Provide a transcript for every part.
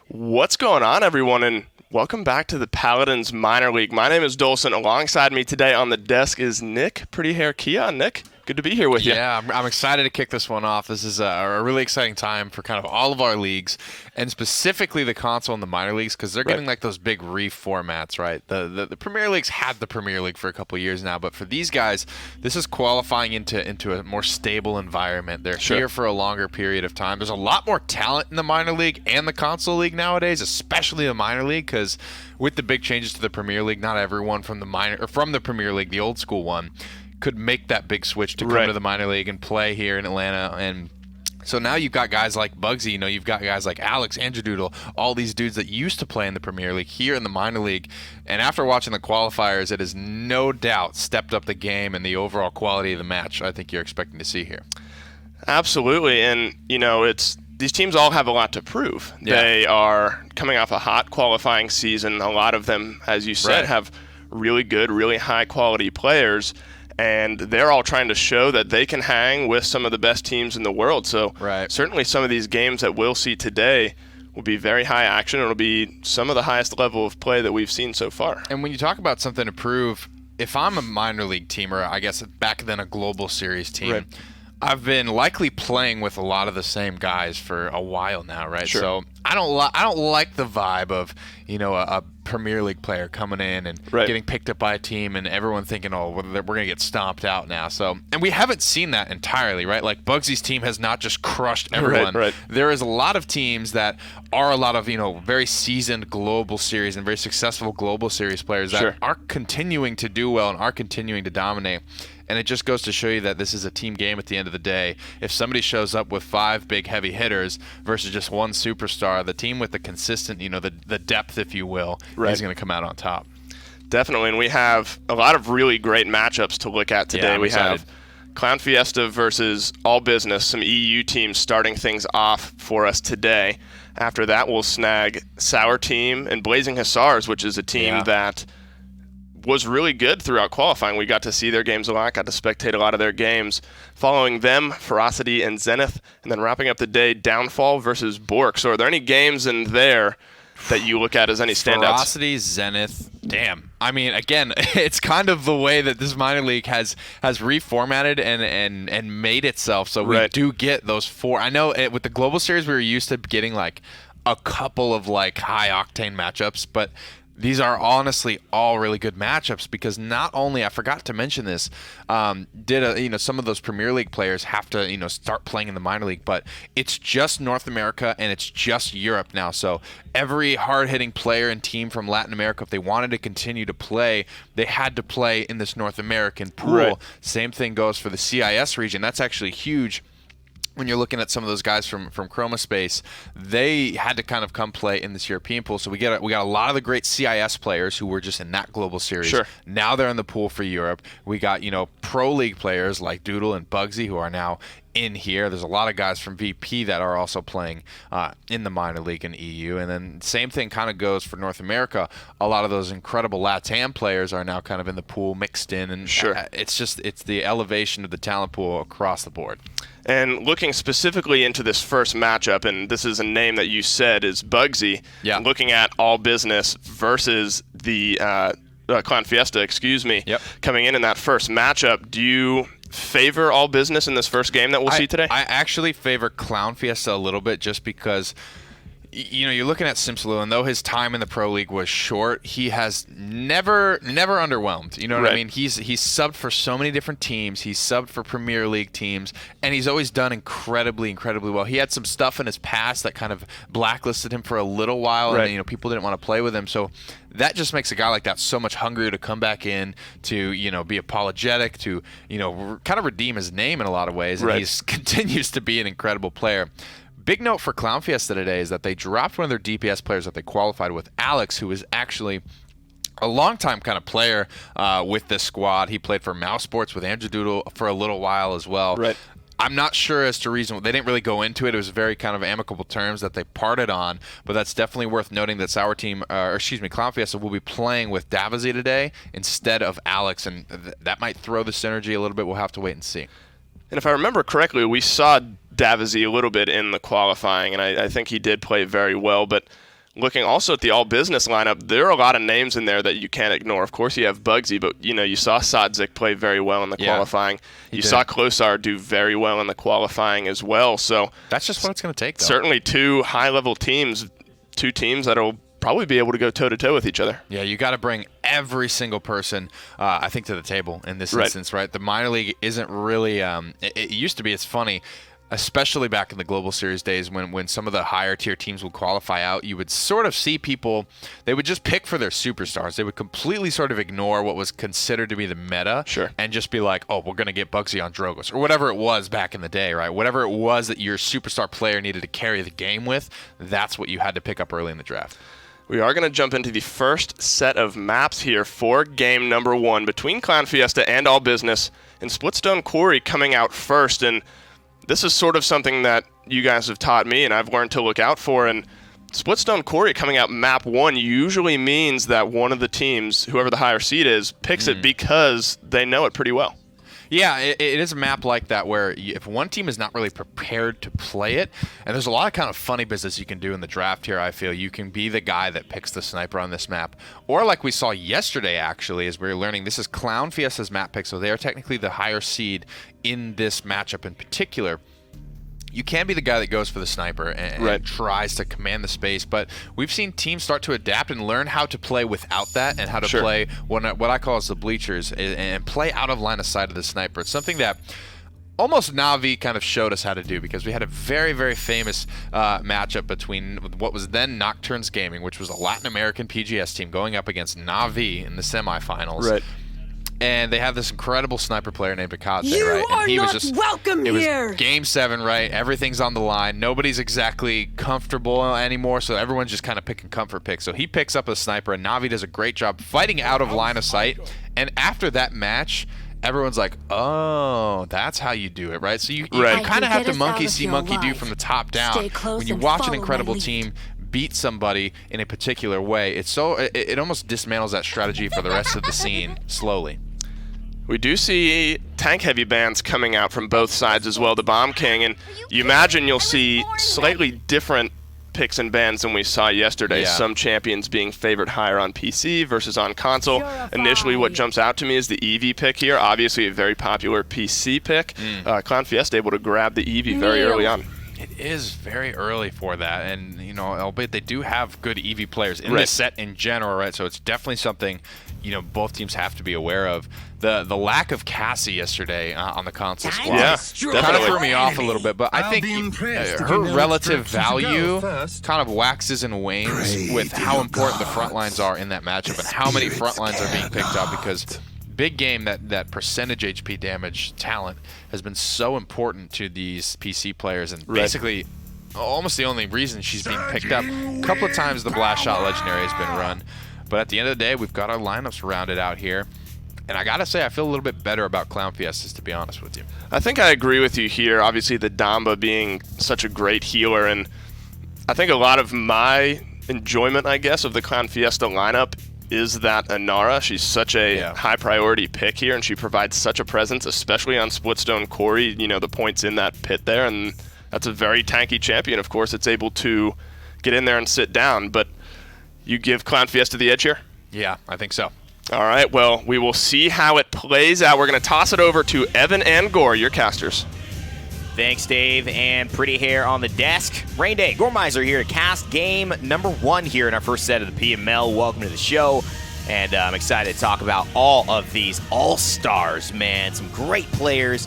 What's going on, everyone, and welcome back to the Paladins Minor League. My name is Dolson. Alongside me today on the desk is Nick Pretty Hair Kia. Nick, good to be here with you. Yeah, I'm excited to kick this one off. This is a really exciting time for kind of all of our leagues, and specifically the console and the minor leagues, because they're getting like those big reformats, right? The Premier League's had the Premier League for a couple of years now, but for these guys, this is qualifying into a more stable environment. They're here for a longer period of time. There's a lot more talent in the minor league and the console league nowadays, especially the minor league, because with the big changes to the Premier League, not everyone from the Premier League, the old school one, could make that big switch to come to the minor league and play here in Atlanta. And so now you've got guys like Bugsy, you've got guys like Alex, Andrew Doodle, all these dudes that used to play in the Premier League here in the minor league. And after watching the qualifiers, it has no doubt stepped up the game and the overall quality of the match I think you're expecting to see here. Absolutely. And, these teams all have a lot to prove. Yeah. They are coming off a hot qualifying season. A lot of them, as you said, have really good, really high-quality players. And they're all trying to show that they can hang with some of the best teams in the world. So certainly some of these games that we'll see today will be very high action. It'll be some of the highest level of play that we've seen so far. And when you talk about something to prove, if I'm a minor league team, or I guess back then a global series team, I've been likely playing with a lot of the same guys for a while now, right? Sure. So I don't like the vibe of a Premier League player coming in and getting picked up by a team and everyone thinking, oh, we're going to get stomped out now. So, and we haven't seen that entirely, right? Like Bugsy's team has not just crushed everyone. There is a lot of teams that are a lot of very seasoned global series and very successful global series players that are continuing to do well and are continuing to dominate. And it just goes to show you that this is a team game at the end of the day. If somebody shows up with 5 big heavy hitters versus just one superstar, the team with the consistent, the depth, if you will, is going to come out on top. Definitely, and we have a lot of really great matchups to look at today. Yeah, we have ClownFiesta versus All Business, some EU teams starting things off for us today. After that, we'll snag Sour Team and Blazing Hussars, which is a team that was really good throughout qualifying. We got to see their games a lot, got to spectate a lot of their games. Following them, Ferocity and Zenith, and then wrapping up the day, Downfall versus Bork. So are there any games in there that you look at as any standouts? Ferocity, Zenith, damn. I mean, again, it's kind of the way that this minor league has reformatted and made itself. So we do get those 4. I know with the Global Series, we were used to getting like a couple of like high-octane matchups, but these are honestly all really good matchups because not only, I forgot to mention this, some of those Premier League players have to start playing in the minor league, but it's just North America and it's just Europe now. So every hard-hitting player and team from Latin America, if they wanted to continue to play, they had to play in this North American pool. Same thing goes for the CIS region. That's actually huge. When you're looking at some of those guys from Chroma Space, they had to kind of come play in this European pool. So we got a lot of the great CIS players who were just in that global series. Now they're in the pool for Europe. We got Pro League players like Doodle and Bugsy who are now in here. There's a lot of guys from VP that are also playing in the minor league in EU. And then same thing kind of goes for North America. A lot of those incredible LATAM players are now kind of in the pool mixed in. And it's the elevation of the talent pool across the board. And looking specifically into this first matchup, and this is a name that you said is Bugsy, looking at All Business versus the ClownFiesta, coming in that first matchup, do you favor All Business in this first game that we'll see today? I actually favor ClownFiesta a little bit just because you're looking at Simsalou, and though his time in the Pro League was short, he has never underwhelmed. You know what I mean? He's subbed for so many different teams. He's subbed for Premier League teams, and he's always done incredibly well. He had some stuff in his past that kind of blacklisted him for a little while, and people didn't want to play with him. So that just makes a guy like that so much hungrier to come back in, to be apologetic, to kind of redeem his name in a lot of ways, and he continues to be an incredible player. Big note for ClownFiesta today is that they dropped one of their DPS players that they qualified with, Alex, who is actually a long-time kind of player with this squad. He played for Mouse Sports with Andrew Doodle for a little while as well. I'm not sure as to reason. They didn't really go into it. It was very kind of amicable terms that they parted on, but that's definitely worth noting that ClownFiesta will be playing with Davazy today instead of Alex, and that might throw the synergy a little bit. We'll have to wait and see. And if I remember correctly, we saw Davazy a little bit in the qualifying, and I think he did play very well, but looking also at the all-business lineup, there are a lot of names in there that you can't ignore. Of course, you have Bugsy, but you saw Sadzik play very well in the qualifying. You saw Klosar do very well in the qualifying as well. So that's just what it's going to take, though. Certainly two high-level teams, two teams that'll probably be able to go toe-to-toe with each other. Yeah, you got to bring every single person, I think, to the table in this instance, right? The minor league isn't really it used to be, it's funny, especially back in the Global Series days when some of the higher tier teams would qualify out, you would sort of see people, they would just pick for their superstars. They would completely sort of ignore what was considered to be the meta and just be like, oh, we're going to get Bugsy on Drogos, or whatever it was back in the day, right? Whatever it was that your superstar player needed to carry the game with, that's what you had to pick up early in the draft. We are going to jump into the first set of maps here for game number 1 between ClownFiesta and All Business, and Splitstone Quarry coming out first. And this is sort of something that you guys have taught me and I've learned to look out for. And Splitstone Quarry coming out map 1 usually means that one of the teams, whoever the higher seed is, picks it because they know it pretty well. Yeah, it is a map like that where if one team is not really prepared to play it, and there's a lot of kind of funny business you can do in the draft here, I feel. You can be the guy that picks the sniper on this map. Or like we saw yesterday, actually, as we were learning, this is ClownFiesta's map pick, so they are technically the higher seed in this matchup in particular. You can be the guy that goes for the sniper and tries to command the space, but we've seen teams start to adapt and learn how to play without that and how to play what I call as the bleachers and play out of line of sight of the sniper. It's something that almost Na'Vi kind of showed us how to do, because we had a very, very famous matchup between what was then Nocturnes Gaming, which was a Latin American PGS team, going up against Na'Vi in the semifinals. Right. And they have this incredible sniper player named Akatse, right? And he was just welcome here. It was game 7, right? Everything's on the line. Nobody's exactly comfortable anymore, so everyone's just kind of picking comfort picks. So he picks up a sniper, and Na'Vi does a great job fighting out of line of sight. And after that match, everyone's like, oh, that's how you do it, right? So you kind of have to monkey see, monkey do from the top down. When you watch an incredible team beat somebody in a particular way, it almost dismantles that strategy for the rest of the scene slowly. We do see tank-heavy bands coming out from both sides as well, the Bomb King, and you imagine you'll see slightly different picks and bans than we saw yesterday. Yeah. Some champions being favored higher on PC versus on console. Initially, what jumps out to me is the Eevee pick here. Obviously, a very popular PC pick. ClownFiesta able to grab the Eevee very early on. It is very early for that, and albeit they do have good Eevee players in this set in general, right? So it's definitely something both teams have to be aware of. The lack of Cassie yesterday on the console squad kind of threw me off a little bit, but I think her relative value kind of waxes and wanes with how important the front lines are in that matchup and how many front lines are being picked up, because big game, that percentage HP damage talent has been so important to these PC players, and basically almost the only reason she's being picked up. A couple of times the Blast Shot Legendary has been run, but at the end of the day, we've got our lineups rounded out here. And I gotta say, I feel a little bit better about ClownFiesta, to be honest with you. I think I agree with you here. Obviously, the Damba being such a great healer, and I think a lot of my enjoyment, I guess, of the ClownFiesta lineup is that Inara. She's such a high priority pick here, and she provides such a presence, especially on Splitstone Quarry. The points in that pit there, and that's a very tanky champion. Of course, it's able to get in there and sit down, but you give ClownFiesta the edge here? Yeah, I think so. All right, well, we will see how it plays out. We're going to toss it over to Evan and Gore, your casters. Thanks, Dave, and Pretty Hair on the desk. Rain Day, Gormizer here to cast game number 1 here in our first set of the PML. Welcome to the show, and I'm excited to talk about all of these all-stars, man. Some great players.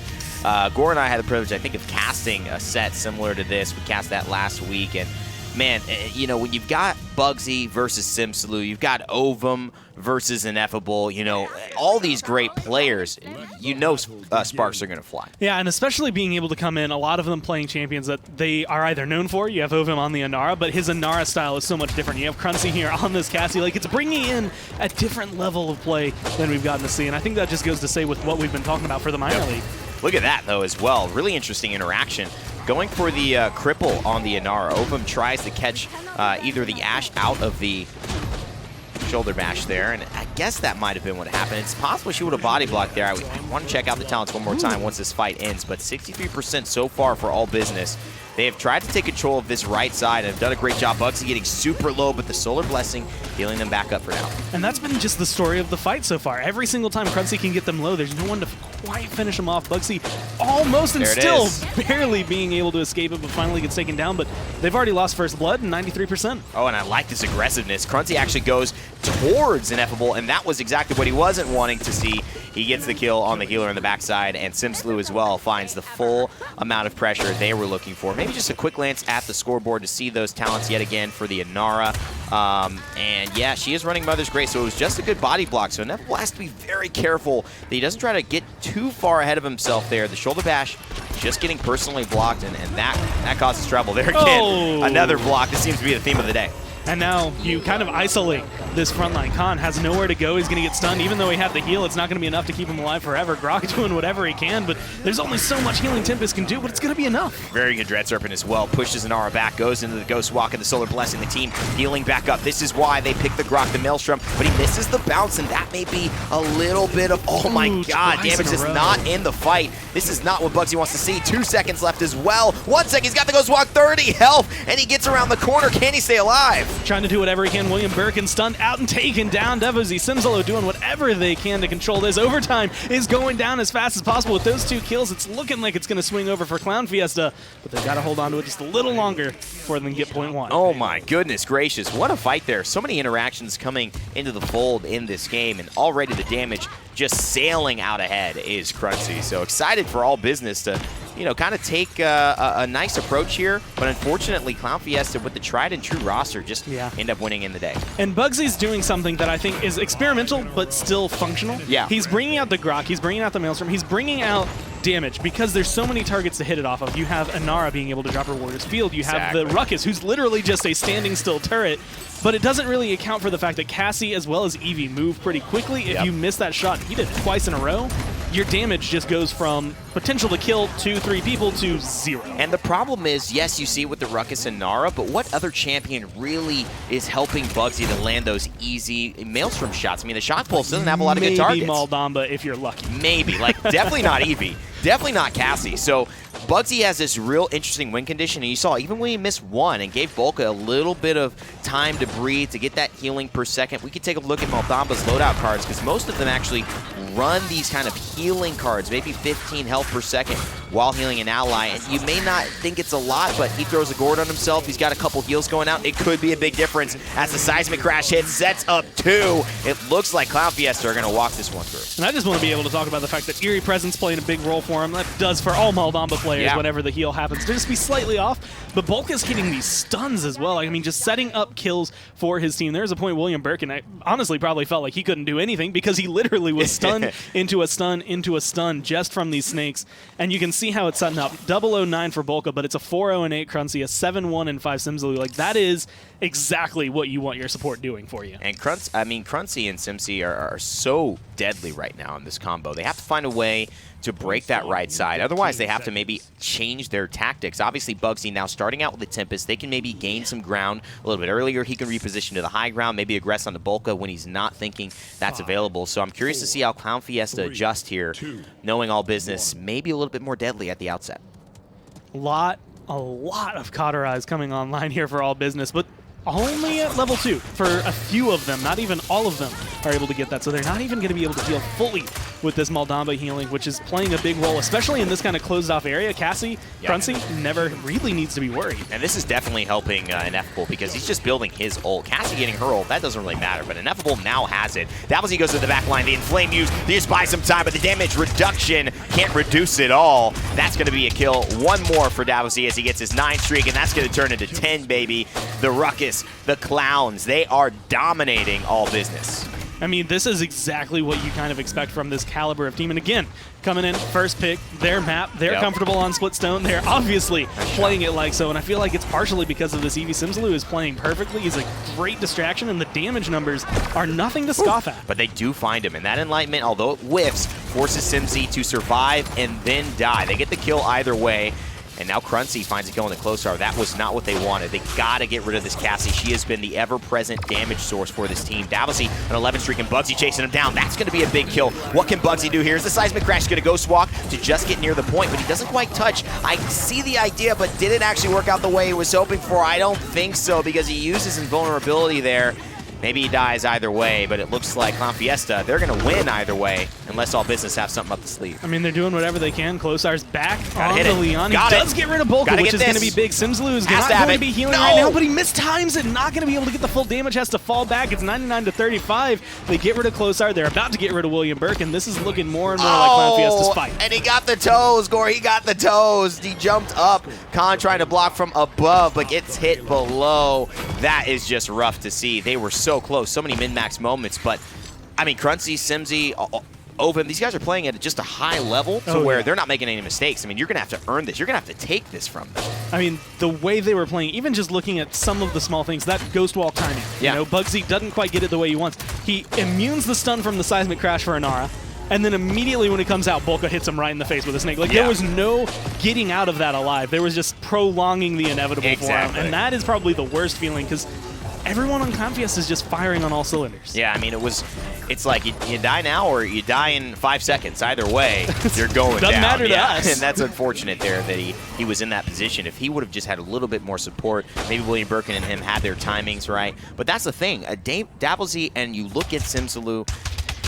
Gore and I had the privilege, I think, of casting a set similar to this. We cast that last week, and man, when you've got Bugsy versus Simsalou, you've got Ovum versus Ineffable, all these great players, sparks are going to fly. Yeah, and especially being able to come in, a lot of them playing champions that they are either known for. You have Ovum on the Inara, but his Inara style is so much different. You have Cruncy here on this Cassie. It's bringing in a different level of play than we've gotten to see, and I think that just goes to say with what we've been talking about for the minor league. Look at that, though, as well. Really interesting interaction. Going for the cripple on the Inara. Ovum tries to catch either the Ashe out of the shoulder bash there, and I guess that might have been what happened. It's possible she would have body blocked there. I want to check out the talents one more time once this fight ends, but 63% so far for All Business. They have tried to take control of this right side and have done a great job. Bugsy getting super low, but the Solar Blessing healing them back up for now. And that's been just the story of the fight so far. Every single time Cruncy can get them low, there's no one to quite finish him off. Bugsy almost and still barely being able to escape it, but finally gets taken down. But they've already lost first blood, 93%. Oh, and I like this aggressiveness. Cruncy actually goes towards Ineffable, and that was exactly what he wasn't wanting to see. He gets the kill on the healer in the backside, and Simslu as well finds the full amount of pressure they were looking for. Maybe just a quick glance at the scoreboard to see those talents yet again for the Inara. And yeah, she is running Mother's Grace, so it was just a good body block. So Ineffable has to be very careful that he doesn't try to get too far ahead of himself there. The shoulder bash just getting personally blocked, and that causes trouble. There again, another block. This seems to be the theme of the day. And now you kind of isolate this frontline. Khan has nowhere to go. He's going to get stunned. Even though he had the heal, it's not going to be enough to keep him alive forever. Grok doing whatever he can, but there's only so much healing Tempest can do, but it's going to be enough. Very good Dread Serpent as well. Pushes Inara back, goes into the Ghost Walk and the Solar Blessing. The team healing back up. This is why they pick the Grok, the Maelstrom, but he misses the bounce, and that may be a little bit of, oh my god, damage is not in the fight. This is not what Bugsy wants to see. 2 seconds left as well. 1 second, he's got the Ghost Walk, 30 health, and he gets around the corner. Can he stay alive? Trying to do whatever he can. William Birkin stunned out and taken down. Devozy, Simsalo doing whatever they can to control this. Overtime is going down as fast as possible. With those 2 kills, it's looking like it's going to swing over for ClownFiesta, but they've got to hold on to it just a little longer before they can get point 1. Oh my goodness gracious, what a fight there. So many interactions coming into the fold in this game, and already the damage just sailing out ahead is Cruncy. So excited for All Business to, you know, kind of take a nice approach here, but unfortunately ClownFiesta with the tried and true roster just end up winning in the day. And Bugsy's doing something that I think is experimental but still functional. Yeah. He's bringing out the Grok, he's bringing out the Maelstrom, he's bringing out damage because there's so many targets to hit it off of. You have Inara being able to drop her Warrior's Field, you have the Ruckus, who's literally just a standing still turret, but it doesn't really account for the fact that Cassie as well as Eevee move pretty quickly. If you miss that shot, he did it twice in a row, your damage just goes from potential to kill 2-3 people to 0. And the problem is, yes, you see it with the Ruckus and Nara, but what other champion really is helping Bugsy to land those easy Maelstrom shots? I mean, the Shock Pulse doesn't have a lot of good targets. Maybe Maldamba if you're lucky. Maybe. Like, definitely not Eevee. Definitely not Cassie. So Bugsy has this real interesting win condition, and you saw even when he missed 1 and gave Bolka a little bit of time to breathe, to get that healing per second. We could take a look at Maldamba's loadout cards, because most of them actually run these kind of healing cards, maybe 15 health per second while healing an ally. And you may not think it's a lot, but he throws a gourd on himself. He's got a couple heals going out. It could be a big difference as the Seismic Crash hit, sets up 2. It looks like ClownFiesta are going to walk this one through. And I just want to be able to talk about the fact that Eerie Presence playing a big role for him. That does for all Maldamba players whenever the heal happens to just be slightly off. But Bolka's getting these stuns as well. I mean, just setting up kills for his team. There's a point William Birkin, I honestly probably felt like he couldn't do anything because he literally was stunned into a stun, into a stun just from these snakes. And you can see how it's setting up. 009 for Bolka, but it's a 4-0-8 Cruncy, a 7-1 and 5 Simsaloo. Like, that is exactly what you want your support doing for you. And Cruncy and Simsy are so deadly right now in this combo. They have to find a way to break that right side. Otherwise, they have to maybe change their tactics. Obviously, Bugsy now starting out with the Tempest, they can maybe gain some ground a little bit earlier. He can reposition to the high ground, maybe aggress on the Bolka when he's not thinking that's available. So I'm curious to see how ClownFiesta adjust here, knowing All Business maybe a little bit more deadly at the outset. A lot of cauterize coming online here for All Business, but only at level 2 for a few of them. Not even all of them are able to get that, so they're not even going to be able to heal fully with this Maldamba healing, which is playing a big role, especially in this kind of closed-off area. Cassie, Cruncy, never really needs to be worried. And this is definitely helping Ineffable because he's just building his ult. Cassie getting her ult, that doesn't really matter, but Ineffable now has it. That was he goes to the back line. The Inflame use, they just buy some time, but the damage reduction can't reduce it all. That's going to be a kill. 1 more for Davozy as he gets his 9 streak, and that's going to turn into 10, baby. The Ruckus, the Clowns, they are dominating All Business. I mean, this is exactly what you kind of expect from this caliber of team. And again, coming in, first pick, their map, they're comfortable on Split Stone. They're obviously playing it like so, and I feel like it's partially because of this. Eevee Simsaloo is playing perfectly. He's a great distraction, and the damage numbers are nothing to scoff at. But they do find him, and that Enlightenment, although it whiffs, forces Simsy to survive and then die. They get the kill either way. And now Cruncy finds it going to Closar. That was not what they wanted. They got to get rid of this Cassie. She has been the ever-present damage source for this team. Dablesy, an 11 streak, and Bugsy chasing him down. That's going to be a big kill. What can Bugsy do here? Is the Seismic Crash going to ghost walk to just get near the point, but he doesn't quite touch. I see the idea, but did it actually work out the way he was hoping for? I don't think so, because he uses invulnerability there. Maybe he dies either way, but it looks like ClownFiesta, they're going to win either way, unless All Business have something up the sleeve. I mean, they're doing whatever they can. Closar's back Gotta on the Leon. He does get rid of Bolka, which is going to be big. Simsaloo is not going to be healing right now, but he mistimes it. Not going to be able to get the full damage. Has to fall back. It's 99 to 35. They get rid of Closar. They're about to get rid of William Burke, and this is looking more and more like ClownFiesta's fight. And he got the toes, Gore. He got the toes. He jumped up. Khan trying to block from above, but gets hit below. That is just rough to see. They were so close. So many min-max moments, but I mean, Cruncy, Simsy, Ovum, these guys are playing at just a high level to where they're not making any mistakes. I mean, you're going to have to earn this. You're going to have to take this from them. I mean, the way they were playing, even just looking at some of the small things, that ghost wall timing. Yeah. You know, Bugsy doesn't quite get it the way he wants. He immunes the stun from the Seismic Crash for Inara, and then immediately when it comes out, Bolka hits him right in the face with a snake. Like, there was no getting out of that alive. There was just prolonging the inevitable for him. And that is probably the worst feeling, because everyone on ClownFiesta is just firing on all cylinders. Yeah, I mean, it's like you die now or you die in 5 seconds. Either way, you're going Doesn't down. matter to us. And that's unfortunate there that he was in that position. If he would have just had a little bit more support, maybe William Birkin and him had their timings right. But that's the thing. Dablesy, and you look at Simsaloo,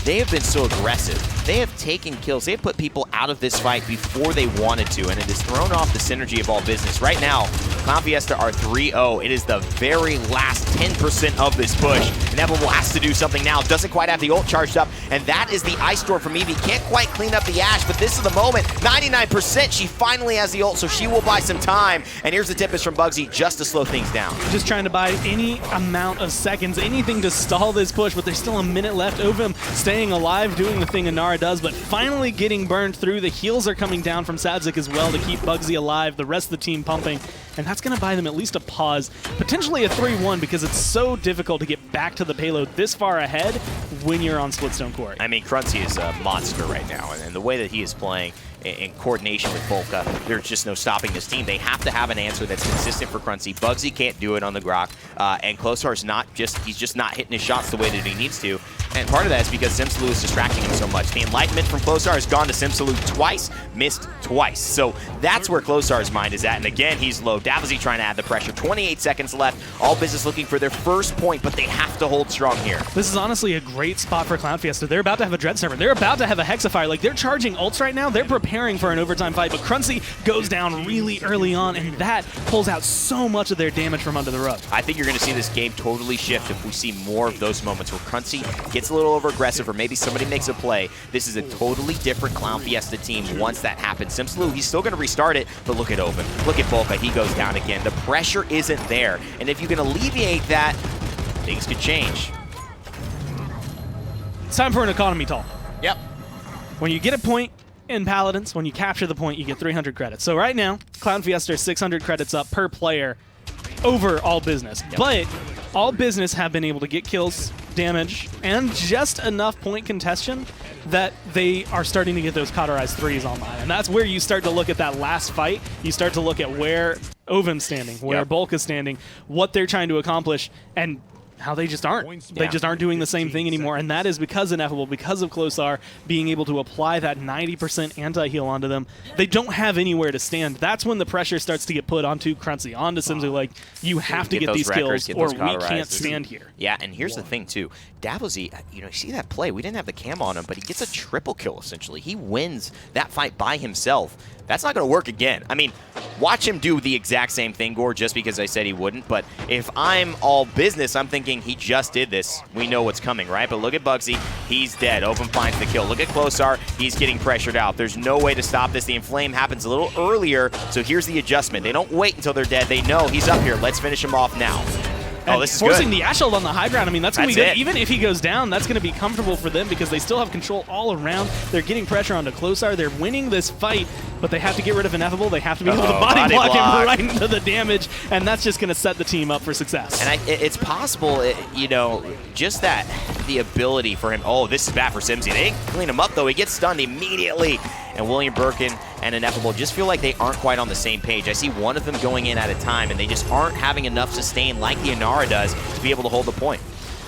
they have been so aggressive. They have taken kills. They have put people out of this fight before they wanted to, and it has thrown off the synergy of All Business. Right now, ClownFiesta are 3-0. It is the very last 10% of this push. Inevitable has to do something now. Doesn't quite have the ult charged up, and that is the Ice Storm from Eevee. Can't quite clean up the Ashe, but this is the moment. 99%, she finally has the ult, so she will buy some time. And here's the Tempest from Bugsy just to slow things down. Just trying to buy any amount of seconds, anything to stall this push, but there's still a minute left. Ovum staying alive, doing the thing Inara does, but finally getting burned through. The heals are coming down from Sadzik as well to keep Bugsy alive, the rest of the team pumping, and that's going to buy them at least a pause, potentially a 3-1, because it's so difficult to get back to the payload this far ahead when you're on Splitstone Quarry. I mean, Cruncy is a monster right now, and the way that he is playing in coordination with Bolka, there's just no stopping this team. They have to have an answer that's consistent for Cruncy. Bugsy can't do it on the Grok, and Closar's he's just not hitting his shots the way that he needs to. And part of that is because Simsaloo is distracting him so much. The Enlightenment from Closar has gone to Simsaloo twice, missed twice. So that's where Closar's mind is at. And again, he's low. Dablesy trying to add the pressure. 28 seconds left. All Business looking for their first point, but they have to hold strong here. This is honestly a great spot for ClownFiesta. They're about to have a Dread Servant. They're about to have a Hexafire. Like, they're charging ults right now. They're preparing for an overtime fight, but Cruncy goes down really early on, and that pulls out so much of their damage from under the rug. I think you're going to see this game totally shift if we see more of those moments where Cruncy gets a little over-aggressive, or maybe somebody makes a play. This is a totally different ClownFiesta team once that happens. Simsaloo, he's still going to restart it, but look at Ovum. Look at Bolka. He goes down again. The pressure isn't there, and if you can alleviate that, things could change. It's time for an economy talk. Yep. When you get a point in Paladins, when you capture the point, you get 300 credits. So right now, ClownFiesta is 600 credits up per player over All Business. Yep. But All Business have been able to get kills, damage, and just enough point contention that they are starting to get those cauterized threes online. And that's where you start to look at that last fight. You start to look at where Ovum's standing, where Bulk is standing, what they're trying to accomplish, and how they just aren't. They just aren't doing the same thing anymore, and that is because Ineffable, because of Closar being able to apply that 90% anti-heal onto them. They don't have anywhere to stand. That's when the pressure starts to get put onto Cruncy, onto Simsy, like, you have to get these kills or we can't stand here. Yeah, and here's the thing, too. Dablesy, you see that play? We didn't have the cam on him, but he gets a triple kill, essentially. He wins that fight by himself. That's not going to work again. I mean, watch him do the exact same thing, Gore, just because I said he wouldn't. But if I'm All Business, I'm thinking he just did this. We know what's coming, right? But look at Bugsy. He's dead. Ovum finds the kill. Look at Closar. He's getting pressured out. There's no way to stop this. The Inflame happens a little earlier, so here's the adjustment. They don't wait until they're dead. They know he's up here. Let's finish him off now. Oh, this is forcing good. the Ashold on the high ground. I mean, that's going to be good. It. Even if he goes down, that's going to be comfortable for them because they still have control all around. They're getting pressure onto Closar. They're winning this fight, but they have to get rid of Ineffable. They have to be able to body block him right into the damage, and that's just going to set the team up for success. And it's possible, you know, just that, the ability for him. Oh, this is bad for Simsy. They didn't clean him up, though. He gets stunned immediately. and William Birkin and Ineffable just feel like they aren't quite on the same page. I see one of them going in at a time, and they just aren't having enough sustain like the Inara does to be able to hold the point.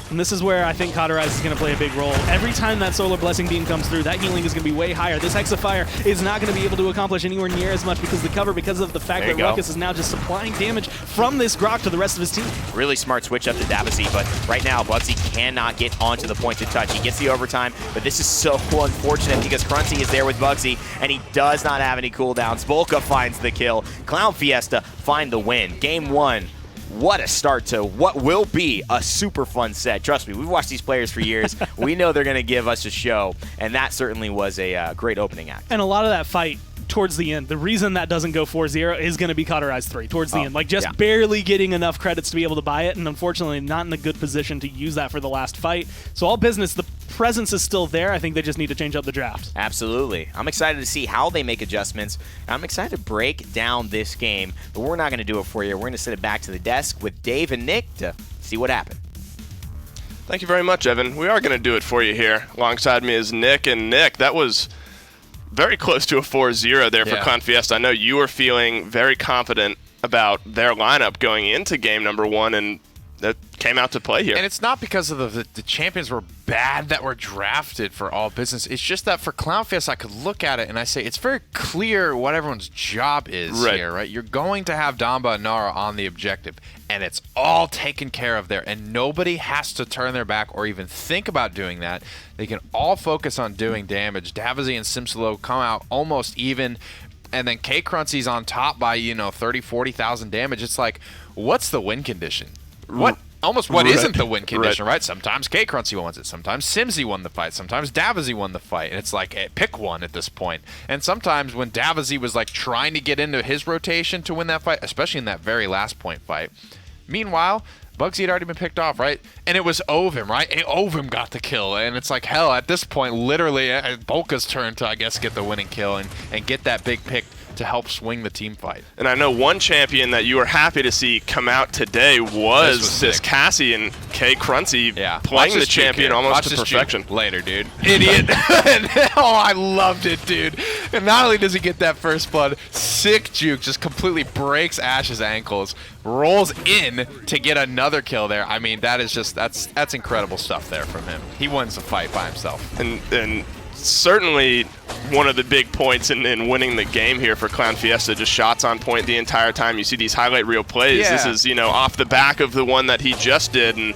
And this is where I think Cauterize is going to play a big role. Every time that Solar Blessing Beam comes through, that healing is going to be way higher. This Hexafire is not going to be able to accomplish anywhere near as much because of the fact that Ruckus is now just supplying damage from this Grok to the rest of his team. Really smart switch up to Davisi, but right now Bugsy cannot get onto the point to touch. He gets the overtime, but this is so unfortunate because Cruncy is there with Bugsy, and he does not have any cooldowns. Volca finds the kill. ClownFiesta find the win. Game 1. What a start to what will be a super fun set. Trust me, we've watched these players for years. We know they're going to give us a show, and that certainly was a great opening act. And a lot of that fight towards the end, the reason that doesn't go 4-0 is going to be Cauterize 3 towards the end. Like, just barely getting enough credits to be able to buy it, and unfortunately not in a good position to use that for the last fight. So all business, the presence is still there. I think they just need to change up the draft. Absolutely. I'm excited to see how they make adjustments. I'm excited to break down this game, but we're not going to do it for you. We're going to send it back to the desk with Dave and Nick to see what happened. Thank you very much, Evan. We are going to do it for you here. Alongside me is Nick, and Nick, that was very close to a 4-0 there for ClownFiesta. I know you were feeling very confident about their lineup going into game number 1, and that came out to play here. And it's not because of the champions were bad that were drafted for all business. It's just that for ClownFiesta, I could look at it and I say it's very clear what everyone's job is here, right? You're going to have Damba and Nara on the objective, and it's all taken care of there, and nobody has to turn their back or even think about doing that. They can all focus on doing damage. Davisi and Simsalo come out almost even, and then K-Cruncy's on top by, 30, 40,000 damage. It's like, what's the win condition? What isn't the win condition, right? Sometimes K-Cruncy wins it. Sometimes Simsy won the fight. Sometimes Davisi won the fight. And it's like, pick one at this point. And sometimes when Davisi was like trying to get into his rotation to win that fight, especially in that very last point fight. Meanwhile, Bugsy had already been picked off, right? And it was Ovim, right? And Ovim got the kill. And it's like, hell, at this point, literally, Volca's turn to, I guess, get the winning kill and get that big pick to help swing the team fight. And I know one champion that you were happy to see come out today was this Cassie and K-Cruncy playing the champion almost to perfection. Later, dude. Idiot. Oh, I loved it, dude. And not only does he get that first blood, sick juke just completely breaks Ash's ankles, rolls in to get another kill there. I mean, that is just, that's incredible stuff there from him. He wins the fight by himself. And certainly one of the big points in winning the game here for ClownFiesta, just shots on point the entire time. You see these highlight reel plays. Yeah. This is, off the back of the one that he just did, and,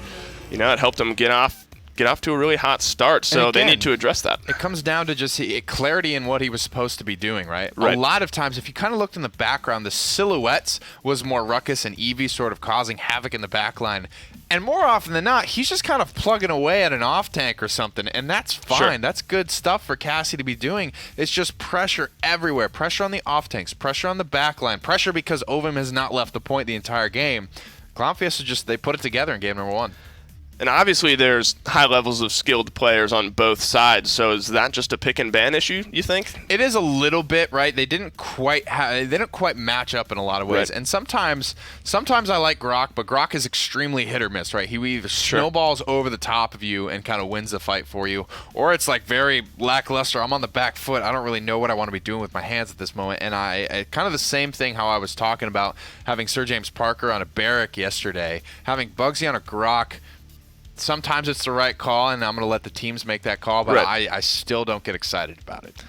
it helped him get off to a really hot start, so again, they need to address that. It comes down to just clarity in what he was supposed to be doing, right? A lot of times, if you kind of looked in the background, the silhouettes was more Ruckus and Eevee sort of causing havoc in the backline. And more often than not, he's just kind of plugging away at an off-tank or something, and that's fine. Sure. That's good stuff for Cassie to be doing. It's just pressure everywhere. Pressure on the off-tanks, pressure on the backline, pressure because Ovim has not left the point the entire game. ClownFiesta they put it together in game number 1. And obviously there's high levels of skilled players on both sides, so is that just a pick and ban issue, you think? It is a little bit, right? They didn't quite match up in a lot of ways. And sometimes I like Grok, but Grok is extremely hit or miss, right? He either snowballs over the top of you and kind of wins the fight for you, or it's like very lackluster. I'm on the back foot. I don't really know what I want to be doing with my hands at this moment. And I kind of the same thing how I was talking about having Sir James Parker on a Barrack yesterday, having Bugsy on a Grok. Sometimes it's the right call, and I'm going to let the teams make that call, but I still don't get excited about it.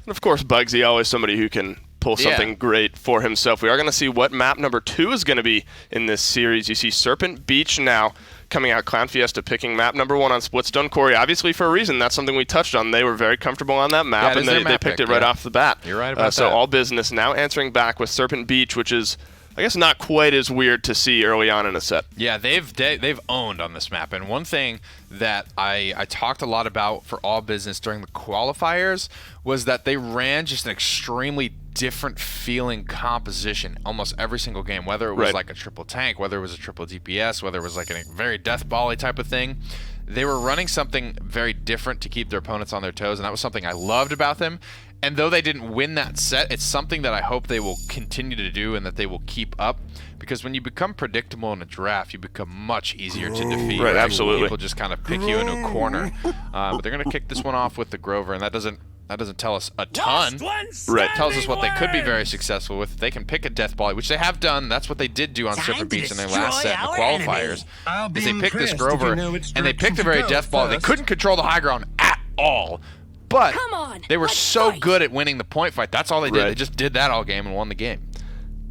And of course, Bugsy, always somebody who can pull something great for himself. We are going to see what map number 2 is going to be in this series. You see Serpent Beach now coming out. ClownFiesta picking map number 1 on Splitstone Quarry, obviously for a reason. That's something we touched on. They were very comfortable on that map, and they picked it right off the bat. You're right about that. So all business now answering back with Serpent Beach, which is, I guess, not quite as weird to see early on in a set. Yeah, they've owned on this map. And one thing that I talked a lot about for all business during the qualifiers was that they ran just an extremely different feeling composition almost every single game, whether it was like a triple tank, whether it was a triple DPS, whether it was like a very death ball-y type of thing. They were running something very different to keep their opponents on their toes, and that was something I loved about them. And though they didn't win that set, it's something that I hope they will continue to do and that they will keep up. Because when you become predictable in a draft, you become much easier to defeat. Right, absolutely. People just kind of pick you into a corner. But they're going to kick this one off with the Grover, and that doesn't That doesn't tell us a ton. Right. It tells us what they could be very successful with. They can pick a death volley, which they have done. That's what they did do on Silver Beach in their last set in the qualifiers. Is they picked this Grover, and they picked a very death volley. They couldn't control the high ground at all. But they were so good at winning the point fight. That's all they did. They just did that all game and won the game.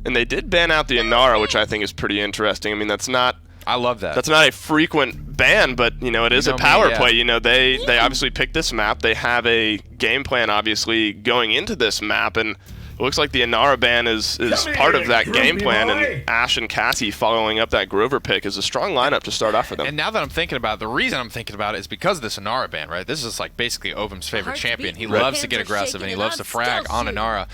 And they did ban out the Inara, which I think is pretty interesting. I mean, that's not... I love that. That's not a frequent ban, but it is a power play. They obviously picked this map. They have a game plan, obviously, going into this map, and it looks like the Inara ban is part of that game plan. And Ash and Cassie following up that Grover pick is a strong lineup to start off for them. And now that I'm thinking about it, the reason I'm thinking about it is because of this Inara ban, right? This is like basically Ovum's favorite champion. He loves to get aggressive and he loves to frag on Inara.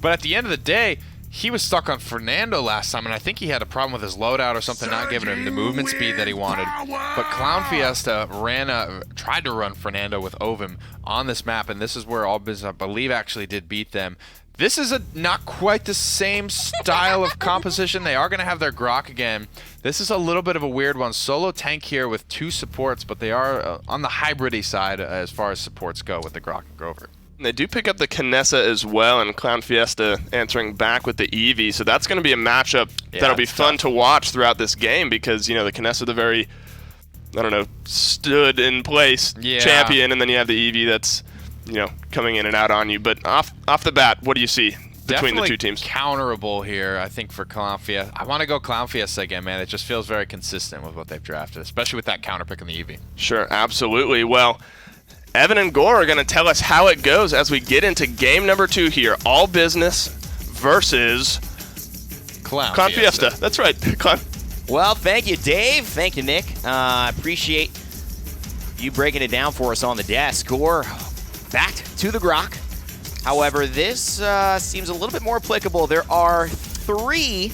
But at the end of the day, he was stuck on Fernando last time, and I think he had a problem with his loadout or something, not giving him the movement speed that he wanted. But ClownFiesta tried to run Fernando with Ovum on this map, and this is where All Business, I believe, actually did beat them. This is not quite the same style of composition. They are going to have their Grok again. This is a little bit of a weird one. Solo tank here with 2 supports, but they are on the hybrid-y side as far as supports go with the Grok and Grover. They do pick up the Kinessa as well, and ClownFiesta answering back with the Eevee. So that's going to be a matchup that'll be fun to watch throughout this game because, the Kinessa, the very, stood-in-place champion, and then you have the Eevee that's, coming in and out on you. But off the bat, what do you see between the two teams? Counterable here, I think, for ClownFiesta. I want to go ClownFiesta again, man. It just feels very consistent with what they've drafted, especially with that counter pick on the Eevee. Sure, absolutely. Well, Evan and Gore are going to tell us how it goes as we get into game number 2 here. All Business versus ClownFiesta. That's right. Well, thank you, Dave. Thank you, Nick. I appreciate you breaking it down for us on the desk. Gore back to the Grok. However, this seems a little bit more applicable. There are 3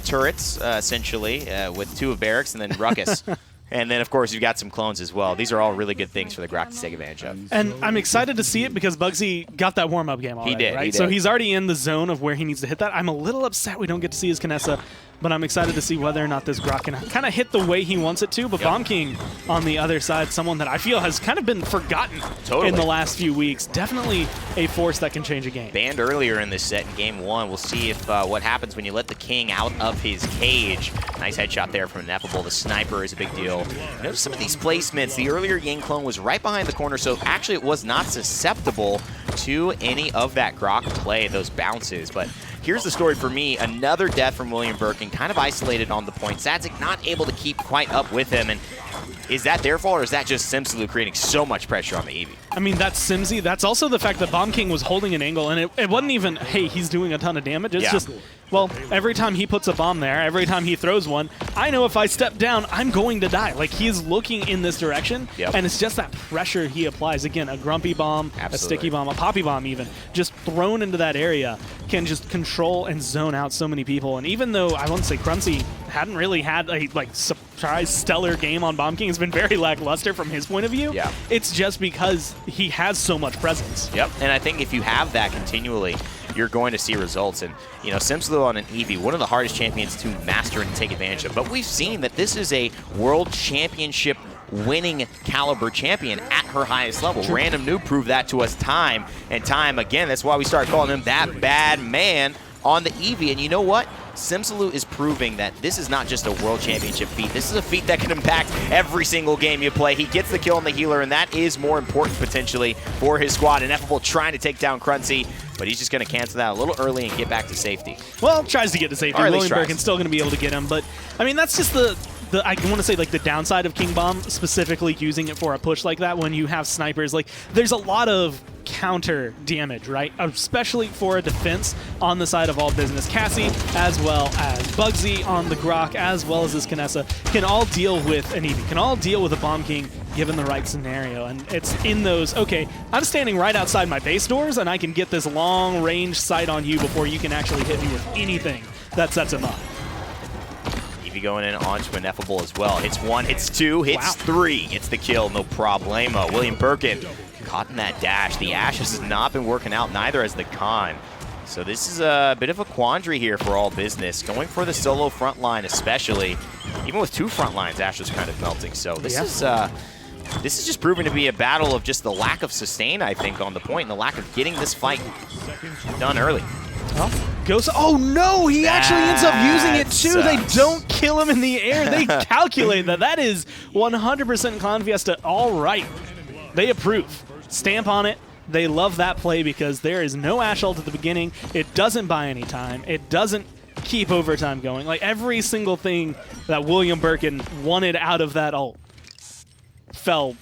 turrets, essentially, with 2 of Barracks and then Ruckus. And then, of course, you've got some clones as well. These are all really good things for the Grok to take advantage of. And I'm excited to see it because Bugsy got that warm-up game already, he did. So he's already in the zone of where he needs to hit that. I'm a little upset we don't get to see his Kinessa, but I'm excited to see whether or not this Grok can kind of hit the way he wants it to. But Bomb King on the other side, someone that I feel has kind of been forgotten in the last few weeks. Definitely a force that can change a game. Banned earlier in this set in game 1. We'll see if what happens when you let the King out of his cage. Nice headshot there from Ineffable. The sniper is a big deal. Notice some of these placements. The earlier Ying clone was right behind the corner, so actually it was not susceptible to any of that Grok play, those bounces. But here's the story for me. Another death from William Birkin, kind of isolated on the point. Sadzik not able to keep quite up with him. And is that their fault, or is that just Simsaloo creating so much pressure on the Eevee? I mean, that's Simsy. That's also the fact that Bomb King was holding an angle, and it wasn't even, hey, he's doing a ton of damage. It's just, well, every time he puts a bomb there, every time he throws one, I know if I step down, I'm going to die. Like, he's looking in this direction, and it's just that pressure he applies. Again, a grumpy bomb, a sticky bomb, a poppy bomb even, just thrown into that area can just control and zone out so many people. And even though I won't say Crunchy hadn't really had a surprise stellar game on Bomb King, it's been very lackluster from his point of view. It's just because he has so much presence. And I think if you have that continually, you're going to see results. And, Simsaloo on an Eevee, one of the hardest champions to master and take advantage of. But we've seen that this is a world championship winning caliber champion at her highest level. Random Noob proved that to us time and time again. That's why we start calling him that bad man on the Eevee. And you know what? Simsaloo is proving that this is not just a world championship feat. This is a feat that can impact every single game you play. He gets the kill on the healer, and that is more important potentially for his squad. Ineffable trying to take down Crunchy, but he's just going to cancel that a little early and get back to safety. Well, tries to get to safety. William Birkin's still going to be able to get him, but I mean, that's just the I want to say like the downside of King Bomb, specifically using it for a push like that when you have snipers. Like, there's a lot of counter damage, right? Especially for a defense on the side of All Business. Cassie, as well as Bugsy on the Grok, as well as this Kinessa, can all deal with an Eevee, can all deal with a Bomb King given the right scenario. And it's in those, okay, I'm standing right outside my base doors and I can get this long range sight on you before you can actually hit me with anything that sets him up. Eevee going in onto Ineffable as well. Hits 1, hits 2, hits 3. It's the kill, no problemo. William Birkin caught in that dash. The Ashe has not been working out, neither has the Khan. So this is a bit of a quandary here for All Business. Going for the solo front line especially. Even with 2 front lines, Ashe is kind of melting. So this is this is just proving to be a battle of just the lack of sustain, I think, on the point, and the lack of getting this fight done early. Oh no, he actually ends up using it too. Sucks. They don't kill him in the air. They calculate that. That is 100% ClownFiesta all right. They approve. Stamp on it. They love that play because there is no Ash ult at the beginning. It doesn't buy any time. It doesn't keep overtime going. Like every single thing that William Birkin wanted out of that ult fell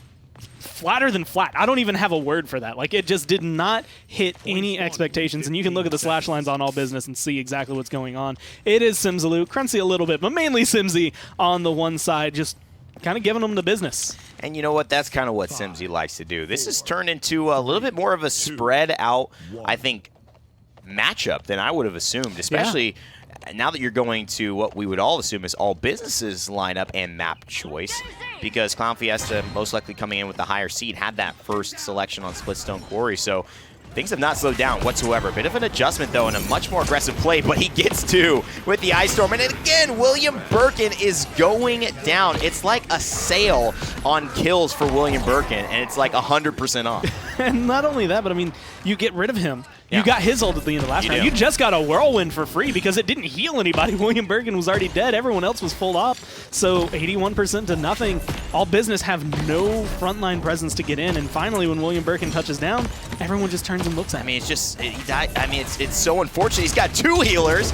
flatter than flat. I don't even have a word for that. Like, it just did not hit any expectations, and you can look at the slash lines on All Business and see exactly what's going on. It is Simsaloo, Crunchy a little bit, but mainly Simsy on the one side, just kind of giving them the business. And you know what? That's kind of what Simsy likes to do. This has turned into a little bit more of a spread out, I think, matchup than I would have assumed, especially now that you're going to what we would all assume is All Businesses lineup and map choice, because ClownFiesta, most likely coming in with the higher seed, had that first selection on Splitstone Quarry. So things have not slowed down whatsoever. Bit of an adjustment, though, and a much more aggressive play, but he gets two with the Ice Storm. And again, William Birkin is going down. It's like a sale on kills for William Birkin, and it's like 100% off. And not only that, but I mean, you get rid of him. You got his ult at the end of last round. do. You just got a Whirlwind for free because it didn't heal anybody. William Birkin was already dead. Everyone else was full up. So 81% to nothing. All Business have no frontline presence to get in. And finally, when William Birkin touches down, everyone just turns and looks at him. I mean, it's just, he died. I mean, it's so unfortunate. He's got two healers,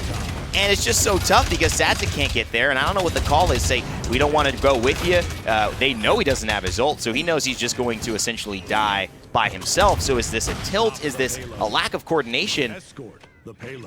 and it's just so tough because Sadzik can't get there. And I don't know what the call is. Say, we don't want to go with you. They know he doesn't have his ult, so he knows he's just going to essentially die by himself. So is this a tilt? Is this a lack of coordination?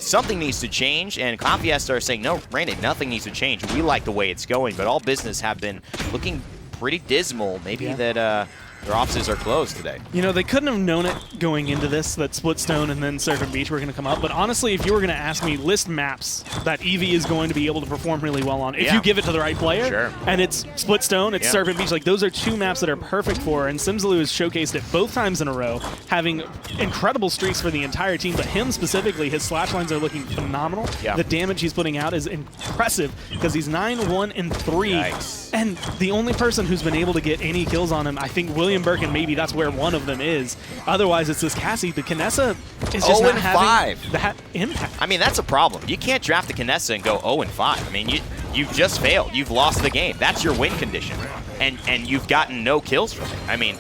Something needs to change, and ClownFiesta are saying, no, Brandon, nothing needs to change. We like the way it's going, but All Business have been looking pretty dismal. Maybe that their offices are closed today. You know, they couldn't have known it going into this, that Splitstone and then Serpent Beach were going to come up. But honestly, if you were going to ask me, list maps that Eevee is going to be able to perform really well on, if you give it to the right player, and it's Splitstone, it's Serpent Beach, like those are two maps that are perfect for her. And Simsaloo has showcased it both times in a row, having incredible streaks for the entire team. But him specifically, his slash lines are looking phenomenal. The damage he's putting out is impressive because he's 9-1 and 3. Yikes. And the only person who's been able to get any kills on him, I think William Birkin, maybe that's where one of them is. Otherwise, it's this Cassie. The Kinessa is just not having that impact. I mean, that's a problem. You can't draft the Kinessa and go 0-5. I mean, you've just failed. You've lost the game. That's your win condition. And you've gotten no kills from it. I mean,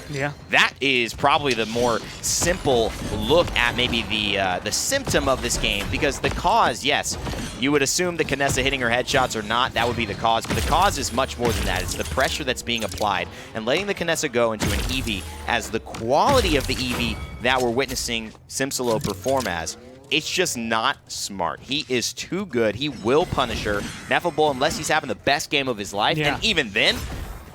that is probably the more simple look at maybe the symptom of this game, because the cause, yes, you would assume the Kinessa hitting her headshots or not, that would be the cause, but the cause is much more than that. It's the pressure that's being applied, and letting the Kinessa go into an Eevee as the quality of the Eevee that we're witnessing Simsaloo perform as. It's just not smart. He is too good. He will punish her. Ineffable, unless he's having the best game of his life, and even then,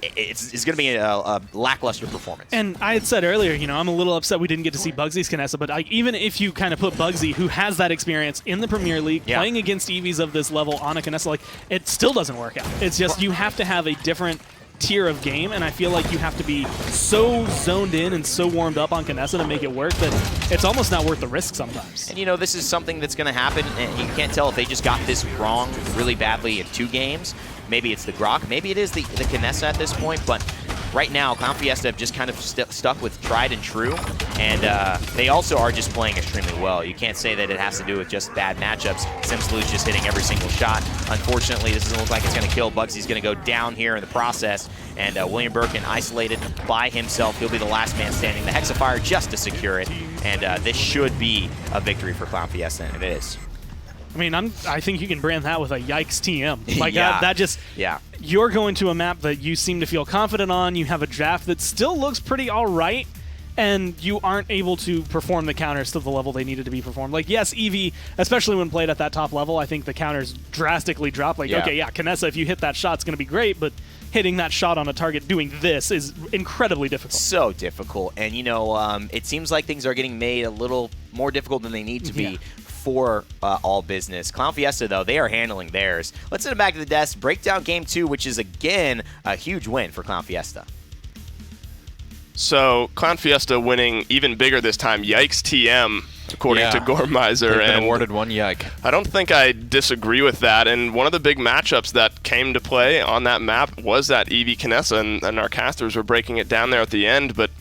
it's going to be a lackluster performance. And I had said earlier, you know, I'm a little upset we didn't get to see Bugsy's Kinessa, but even if you kind of put Bugsy, who has that experience in the Premier League, playing against Eevees of this level on a Kinessa, like, it still doesn't work out. It's just you have to have a different tier of game, and I feel like you have to be so zoned in and so warmed up on Kinessa to make it work that it's almost not worth the risk sometimes. And you know, this is something that's going to happen, and you can't tell if they just got this wrong really badly in 2 games. Maybe it's the Grok, maybe it is the Kinessa at this point, but right now, ClownFiesta have just kind of stuck with tried and true, and they also are just playing extremely well. You can't say that it has to do with just bad matchups. Simsaloo's just hitting every single shot. Unfortunately, this doesn't look like it's going to kill. Bugsy's going to go down here in the process, and William Birkin isolated by himself. He'll be the last man standing. The Hexafire just to secure it, and this should be a victory for ClownFiesta, and it is. I mean, I think you can brand that with a yikes TM. Like that just, you're going to a map that you seem to feel confident on. You have a draft that still looks pretty all right, and you aren't able to perform the counters to the level they needed to be performed. Like, yes, Eevee, especially when played at that top level, I think the counters drastically drop. Like, okay, Kinessa, if you hit that shot, it's going to be great, but hitting that shot on a target doing this is incredibly difficult. So difficult. And, you know, it seems like things are getting made a little more difficult than they need to be for All Business. ClownFiesta, though, they are handling theirs. Let's send it back to the desk. Break down Game 2, which is, again, a huge win for ClownFiesta. So ClownFiesta winning even bigger this time. Yikes TM. according to Gormizer. They've been and awarded one yike. I don't think I disagree with that. And one of the big matchups that came to play on that map was that Eevee Kinessa, and our casters were breaking it down there at the end, but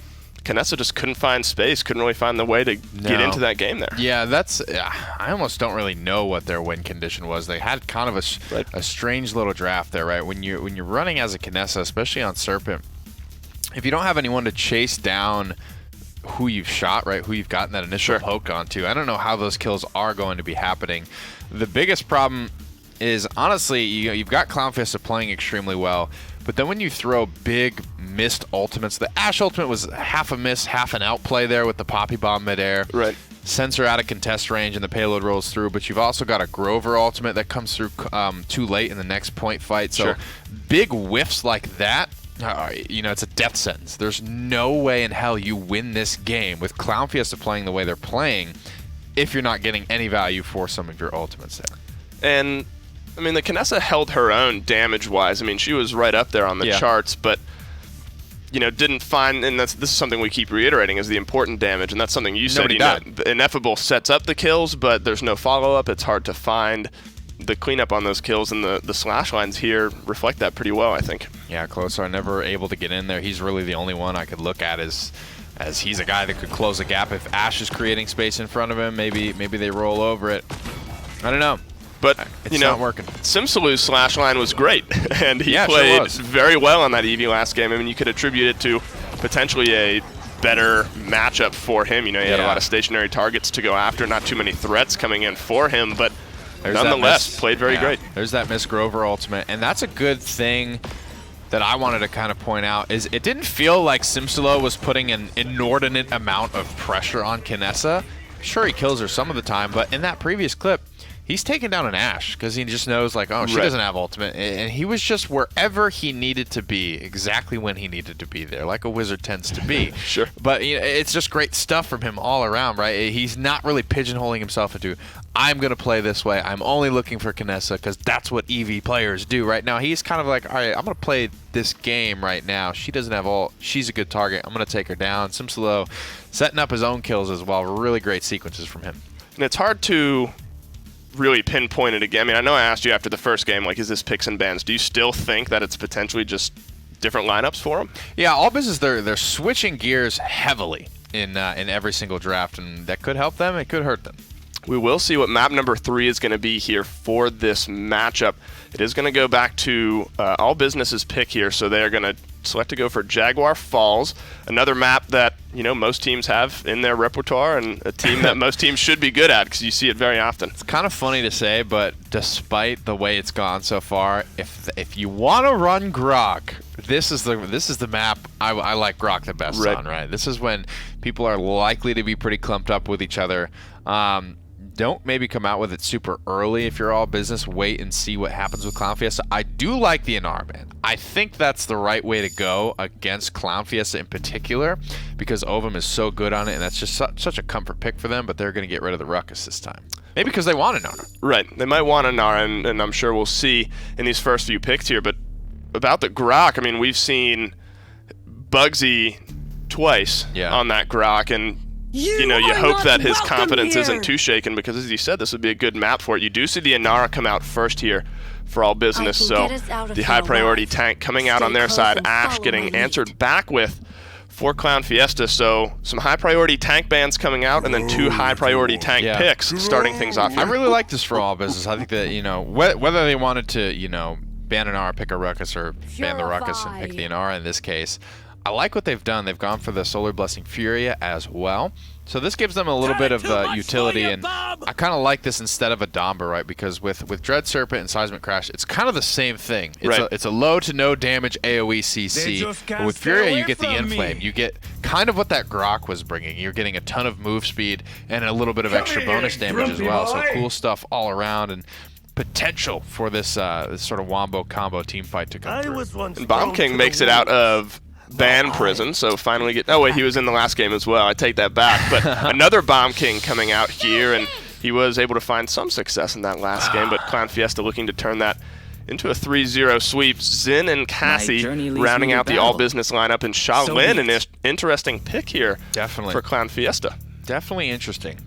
Kinessa just couldn't find space, couldn't really find the way to get into that game there. Yeah, that's. I almost don't really know what their win condition was. They had kind of a strange little draft there, right? When you're running as a Kinessa, especially on Serpent, if you don't have anyone to chase down who you've shot, right, who you've gotten that initial poke onto, I don't know how those kills are going to be happening. The biggest problem is, honestly, you've got ClownFiesta playing extremely well, but then when you throw big missed ultimates, the Ashe ultimate was half a miss, half an outplay there with the Poppy Bomb midair. Right. Sensor out of contest range and the payload rolls through, but you've also got a Grover ultimate that comes through too late in the next point fight. So big whiffs like that, it's a death sentence. There's no way in hell you win this game with ClownFiesta playing the way they're playing if you're not getting any value for some of your ultimates there. And I mean, the Kinessa held her own damage-wise. I mean, she was right up there on the charts, but didn't find, and this is something we keep reiterating, is the important damage, and that's something you said. Ineffable sets up the kills, but there's no follow-up. It's hard to find. The cleanup on those kills and the slash lines here reflect that pretty well, I think. Yeah, Closer never able to get in there. He's really the only one I could look at as he's a guy that could close a gap. If Ashe is creating space in front of him, maybe they roll over it. I don't know. But, it's not working. Simsalu's slash line was great, and he played very well on that Eevee last game. I mean, you could attribute it to potentially a better matchup for him. He had a lot of stationary targets to go after, not too many threats coming in for him, but nonetheless, played very great. There's that Miss Grover ultimate, and that's a good thing that I wanted to kind of point out, is it didn't feel like Simsalo was putting an inordinate amount of pressure on Kinessa. Sure, he kills her some of the time, but in that previous clip, he's taken down an Ashe because he just knows, like, she doesn't have ultimate. And he was just wherever he needed to be, exactly when he needed to be there, like a wizard tends to be. Sure. But it's just great stuff from him all around, right? He's not really pigeonholing himself into, I'm going to play this way. I'm only looking for Kinessa because that's what Eevee players do right now. He's kind of like, all right, I'm going to play this game right now. She doesn't have ult. She's a good target. I'm going to take her down. Simsalo setting up his own kills as well. Really great sequences from him. And it's hard to really pinpoint it again. I mean, I know I asked you after the first game, like, is this picks and bans? Do you still think that it's potentially just different lineups for them? Yeah, all business, they're switching gears heavily in every single draft, and that could help them. It could hurt them. We will see what map number 3 is going to be here for this matchup. It is going to go back to all business's pick here, so they are going to select to go for Jaguar Falls, another map that most teams have in their repertoire, and a team that most teams should be good at because you see it very often. It's kind of funny to say, but despite the way it's gone so far, if you want to run Grok, this is the map I like Grok the best on. Right, this is when people are likely to be pretty clumped up with each other. Don't maybe come out with it super early if you're all business. Wait and see what happens with ClownFiesta. I do like the Inara, man. I think that's the right way to go against ClownFiesta in particular because Ovum is so good on it, and that's just such a comfort pick for them, but they're going to get rid of the Ruckus this time. Maybe because they want Inara. Right. They might want Inara, and I'm sure we'll see in these first few picks here. But about the Grok, I mean, we've seen Bugsy twice on that Grok, and you hope that his confidence isn't too shaken because, as you said, this would be a good map for it. You do see the Inara come out first here for all business, so the high priority tank coming out on their side, Ashe getting answered back with for ClownFiesta, so some high priority tank bans coming out and then 2 high priority tank picks starting things off here. I really like this for all business. I think that, whether they wanted to, ban Inara, pick a Ruckus, or ban the Ruckus and pick the Inara in this case, I like what they've done. They've gone for the Solar Blessing Furia as well. So this gives them a little bit of utility, and I kind of like this instead of a Domber, right? Because with Dread Serpent and Seismic Crash, it's kind of the same thing. It's a low to no damage AoE CC. But with Furia, you get the Inflame. You get kind of what that Grok was bringing. You're getting a ton of move speed and a little bit of extra bonus damage as well. So cool stuff all around, and potential for this sort of wombo combo team fight to come through. And Bomb King makes it out of ban prison, so finally he was in the last game as well. I take that back. But another Bomb King coming out here, and he was able to find some success in that last game, but ClownFiesta looking to turn that into a 3-0 sweep. Xin and Cassie rounding out the all-business lineup, and Shaolin, an interesting pick here for ClownFiesta. Definitely interesting.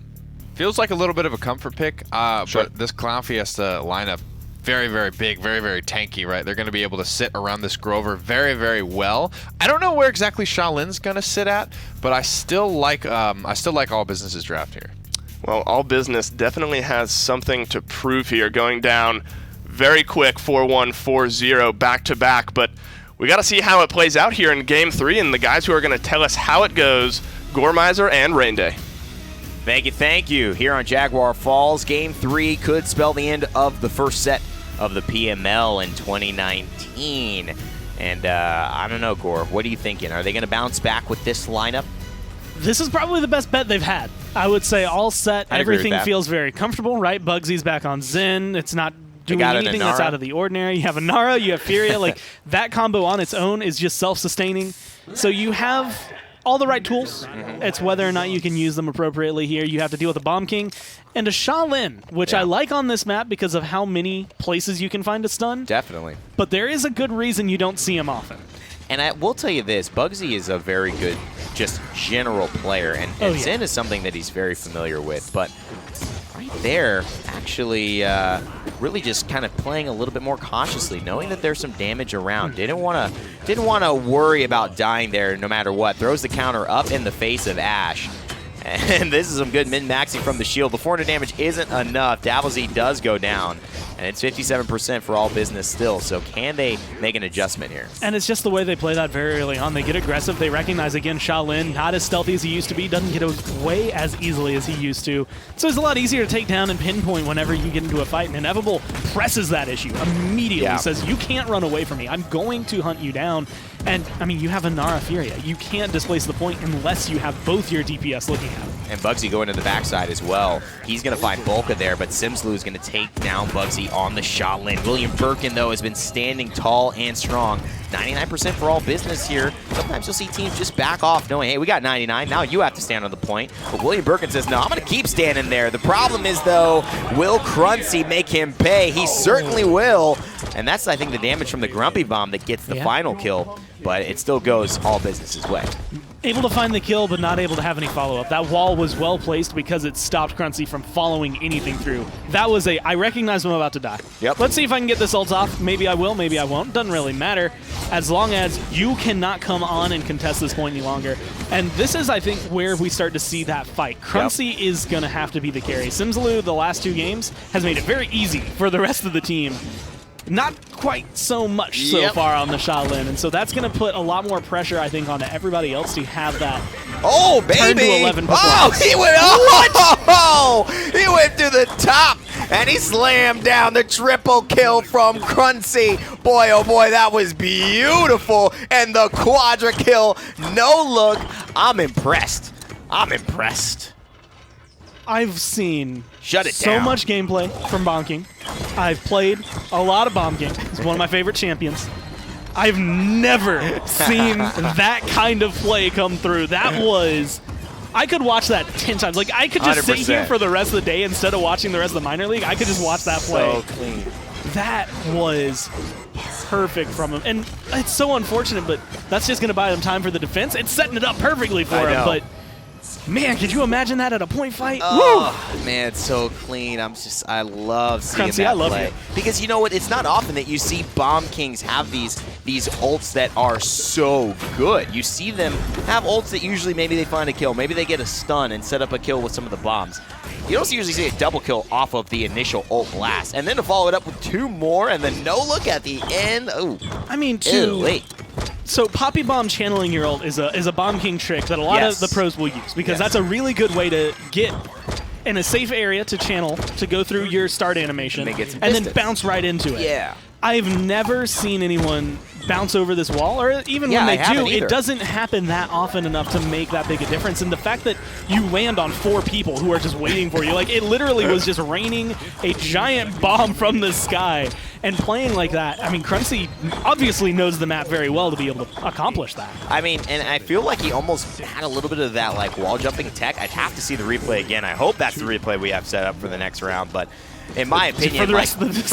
Feels like a little bit of a comfort pick, Sure. but this ClownFiesta lineup, very, very big, very, very tanky, right? They're going to be able to sit around this Grover very, very well. I don't know where exactly Shaolin's going to sit at, but I still like All Business's draft here. Well, All Business definitely has something to prove here, going down very quick, 4-1, 4-0, back-to-back, but we got to see how it plays out here in Game 3, and the guys who are going to tell us how it goes, Gormizer and Rain Day. Thank you. Here on Jaguar Falls, Game 3 could spell the end of the first set of the PML in 2019. And I don't know, Gore, what are you thinking? Are they going to bounce back with this lineup? This is probably the best bet they've had. I would say all set. Everything feels very comfortable, right? Bugsy's back on Zen. It's not doing anything that's out of the ordinary. You have Inara, you have Furia. Like, that combo on its own is just self-sustaining. So you have all the right tools. It's whether or not you can use them appropriately here. You have to deal with a Bomb King and a Shaolin, which I like on this map because of how many places you can find a stun. Definitely. But there is a good reason you don't see him often. And I will tell you this, Bugsy is a very good, just general player, and Zen is something that he's very familiar with. But right there, actually, really just kind of playing a little bit more cautiously, knowing that there's some damage around. Didn't want to worry about dying there no matter what. Throws the counter up in the face of Ash. And this is some good min-maxing from the shield. The 400 damage isn't enough. Daviz does go down. And it's 57% for All Business still. So can they make an adjustment here? And it's just the way they play that very early on. They get aggressive. They recognize, again, Shaolin, not as stealthy as he used to be, doesn't get away as easily as he used to. So it's a lot easier to take down and pinpoint whenever you get into a fight. And Inevitable presses that issue immediately. Says, you can't run away from me. I'm going to hunt you down. And, I mean, you have Inara Furia. You can't displace the point unless you have both your DPS looking at him. And Bugsy going to the backside as well. He's going to find Volca there, but Simslu is going to take down Bugsy on the Shaolin. William Birkin, though, has been standing tall and strong. 99% for All Business here. Sometimes you'll see teams just back off knowing, hey, we got 99. Now you have to stand on the point. But William Birkin says, no, I'm going to keep standing there. The problem is, though, will Cruncy make him pay? He certainly will. And that's, I think, the damage from the Grumpy Bomb that gets the final kill. But it still goes All Business's way. Able to find the kill, but not able to have any follow-up. That wall was well placed because it stopped Cruncy from following anything through. That was I recognize I'm about to die. Yep. Let's see if I can get this ult off. Maybe I will, maybe I won't. Doesn't really matter. As long as you cannot come on and contest this point any longer. And this is, I think, where we start to see that fight. Cruncy is going to have to be the carry. Simslu, the last 2 games, has made it very easy for the rest of the team. Not quite so much so far on the Shaolin, and so that's going to put a lot more pressure, I think, on everybody else to have that. Oh, baby! Turn to 11 oh, he went he went to the top, and he slammed down the triple kill from Cruncy. Boy, oh boy, that was beautiful, and the quadra kill. No look. I'm impressed. I've seen so much gameplay from Bomb King. I've played a lot of Bomb King. He's one of my favorite champions. I've never seen that kind of play come through. That was... I could watch that 10 times. Like, I could just 100%. sit here for the rest of the day instead of watching the rest of the minor league. I could just watch that play. So clean. That was perfect from him. And it's so unfortunate, but that's just going to buy them time for the defense. It's setting it up perfectly for him, but... Man, could you imagine that at a point fight? Oh, man, it's so clean. I love seeing Cruncy, that I love play. you. Because you know what? It's not often that you see Bomb Kings have these ults that are so good. You see them have ults that usually maybe they find a kill. Maybe they get a stun and set up a kill with some of the bombs. You don't usually see a double kill off of the initial ult blast. And then to follow it up with 2 more and then no look at the end. Ooh. I mean, late. So Poppy Bomb channeling your ult is a Bomb King trick that a lot of the pros will use because that's a really good way to get in a safe area to channel, to go through your start animation, and then bounce right into it. Yeah. I've never seen anyone bounce over this wall, or even when they do, it doesn't happen that often enough to make that big a difference. And the fact that you land on 4 people who are just waiting for you, like it literally was just raining a giant bomb from the sky and playing like that. I mean, Cruncy obviously knows the map very well to be able to accomplish that. I mean, and I feel like he almost had a little bit of that like wall jumping tech. I'd have to see the replay again. I hope that's the replay we have set up for the next round, but in my opinion, for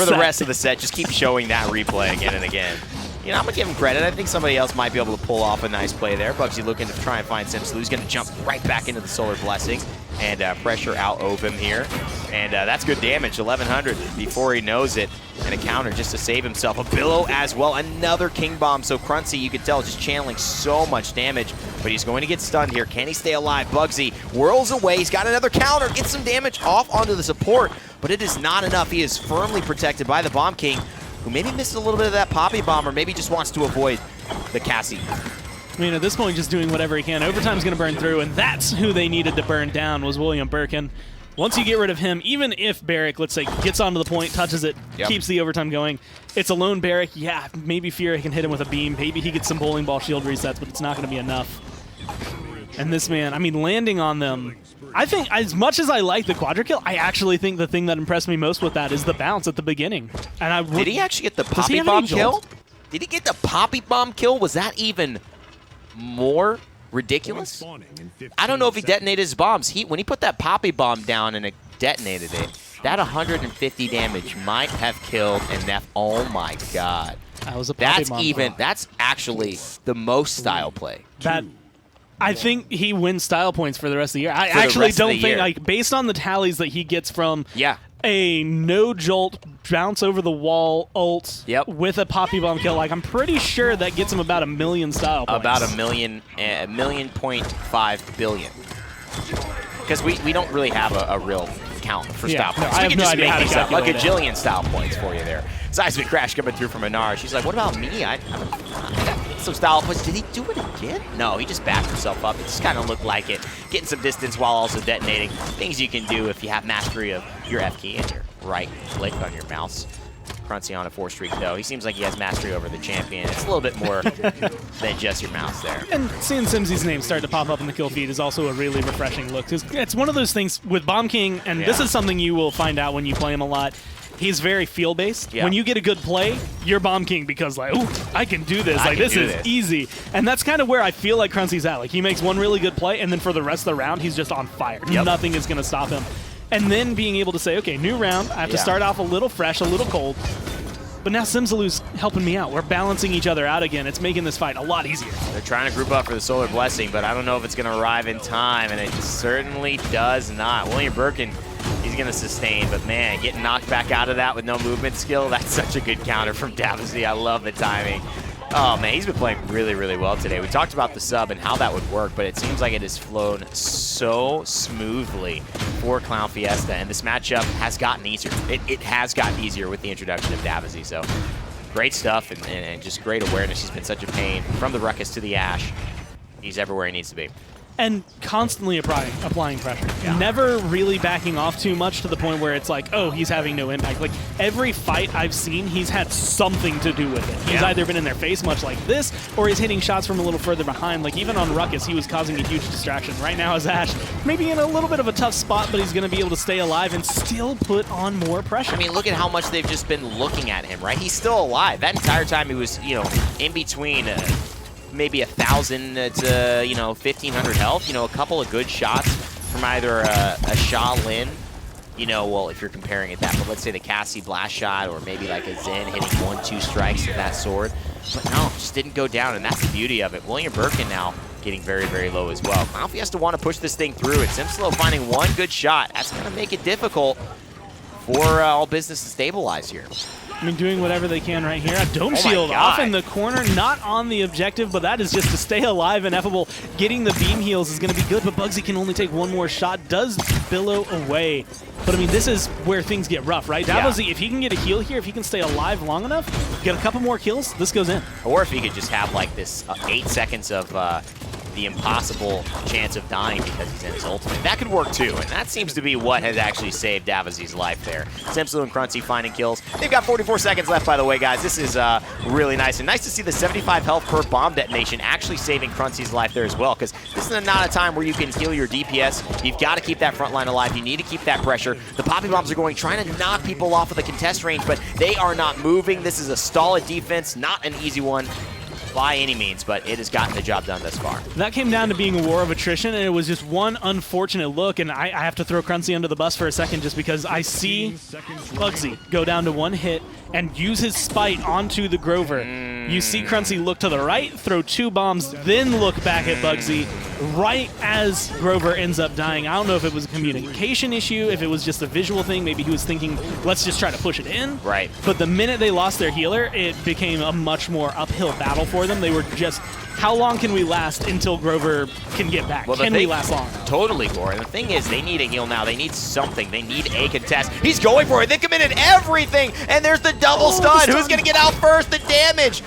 the rest of the set, just keep showing that replay again and again. You know, I'm going to give him credit. I think somebody else might be able to pull off a nice play there. Bugsy looking to try and find Simsaloo. He's going to jump right back into the Solar Blessing and pressure out Ovim here. And that's good damage, 1,100 before he knows it. And a counter just to save himself. A Billow as well, another King Bomb. So Cruncy, you can tell, just channeling so much damage. But he's going to get stunned here. Can he stay alive? Bugsy whirls away. He's got another counter. Gets some damage off onto the support. But it is not enough. He is firmly protected by the Bomb King, who maybe missed a little bit of that Poppy Bomb, or maybe just wants to avoid the Cassie. I mean, at this point, just doing whatever he can. Overtime's going to burn through, and that's who they needed to burn down, was William Birkin. Once you get rid of him, even if Barrick, let's say, gets onto the point, touches it, keeps the overtime going, it's a lone Barrick. Yeah, maybe Fury can hit him with a beam. Maybe he gets some bowling ball shield resets, but it's not going to be enough. And this man, I mean, landing on them, I think as much as I like the quadra kill, I actually think the thing that impressed me most with that is the bounce at the beginning. And Did he actually get the Poppy Bomb kill? Did he get the Poppy Bomb kill? Was that even more ridiculous? I don't know if he detonated his bombs. When he put that Poppy Bomb down and it detonated it, that 150 damage might have killed Nef. Oh my god. That was a Poppy Bomb. That's actually the most style play. I think he wins style points for the rest of the year. I actually don't think, like, based on the tallies that he gets from a no jolt bounce over the wall ult with a Poppy Bomb kill, like, I'm pretty sure that gets him about 1 million style points. About 1.5 billion. Because we don't really have a real count for style points. I have no idea how to calculate like a jillion style points for you there. Seismic Crash coming through from Anar. She's like, what about me? I got some style points. Did he do it again? No, he just backed himself up. It just kind of looked like it. Getting some distance while also detonating. Things you can do if you have mastery of your F key and your right click on your mouse. Cruncy on a 4 streak, though. He seems like he has mastery over the champion. It's a little bit more than just your mouse there. And seeing Simsy's name start to pop up in the kill feed is also a really refreshing look. It's one of those things with Bomb King, and this is something you will find out when you play him a lot. He's very feel-based. When you get a good play, you're Bomb King because, like, ooh, I can do this. Like, this is easy. And that's kind of where I feel like Cruncy's at. Like, he makes one really good play, and then for the rest of the round, he's just on fire. Nothing is going to stop him. And then being able to say, okay, new round, I have to start off a little fresh, a little cold. But now Simsalu's helping me out. We're balancing each other out again. It's making this fight a lot easier. They're trying to group up for the Solar Blessing, but I don't know if it's going to arrive in time, and it certainly does not. William Birkin, he's going to sustain, but man, getting knocked back out of that with no movement skill, that's such a good counter from Davizzi. I love the timing. Oh man, he's been playing really, really well today. We talked about the sub and how that would work, but it seems like it has flown so smoothly for ClownFiesta, and this matchup has gotten easier. It has gotten easier with the introduction of Davizzi, so great stuff and just great awareness. He's been such a pain from the Ruckus to the Ash. He's everywhere he needs to be. And constantly applying pressure. Never really backing off too much to the point where it's like, oh, he's having no impact. Like, every fight I've seen, he's had something to do with it. He's either been in their face much like this, or he's hitting shots from a little further behind. Like, even on Ruckus, he was causing a huge distraction. Right now is Ash maybe in a little bit of a tough spot, but he's going to be able to stay alive and still put on more pressure. I mean, look at how much they've just been looking at him, right? He's still alive. That entire time he was, you know, in between maybe 1,000 to, 1,500 health. You know, a couple of good shots from either a Sha Lin, well, if you're comparing it that, but let's say the Cassie blast shot, or maybe like a Zen hitting 1-2 strikes with that sword. But no, just didn't go down, and that's the beauty of it. William Birkin now getting very, very low as well. ClownFiesta want to push this thing through, and Simslow finding one good shot. That's going to make it difficult for All Business to stabilize here. I mean, doing whatever they can right here. A dome shield off in the corner, not on the objective, but that is just to stay alive. Ineffable getting the beam heals is going to be good, but Bugsy can only take one more shot. Does Billow away. But, I mean, this is where things get rough, right? Davizzi, if he can get a heal here, if he can stay alive long enough, get a couple more kills, this goes in. Or if he could just have, like, this 8 seconds of the impossible chance of dying because he's in his ultimate. That could work too, and that seems to be what has actually saved Davizzi's life there. Simslu and Cruncy finding kills. They've got 44 seconds left, by the way, guys. This is really nice, and nice to see the 75 health per bomb detonation actually saving Cruncy's life there as well, because this is not a time where you can heal your DPS. You've got to keep that front line alive. You need to keep that pressure. The Poppy Bombs are going, trying to knock people off of the contest range, but they are not moving. This is a stolid defense, not an easy one. by any means, but it has gotten the job done thus far. That came down to being a war of attrition, and it was just one unfortunate look, and I have to throw Cruncy under the bus for a second just because I see Bugsy go down to one hit and use his spite onto the Grover. You see Cruncy look to the right, throw 2 bombs, then look back at Bugsy right as Grover ends up dying. I don't know if it was a communication issue, if it was just a visual thing. Maybe he was thinking, let's just try to push it in. Right. But the minute they lost their healer, it became a much more uphill battle for them. They were just, how long can we last until Grover can get back? Well, can we last long? Totally, Gore. And the thing is, they need a heal now. They need something. They need a contest. He's going for it. They committed everything. And there's the double stun. Who's going to get out first? The damage,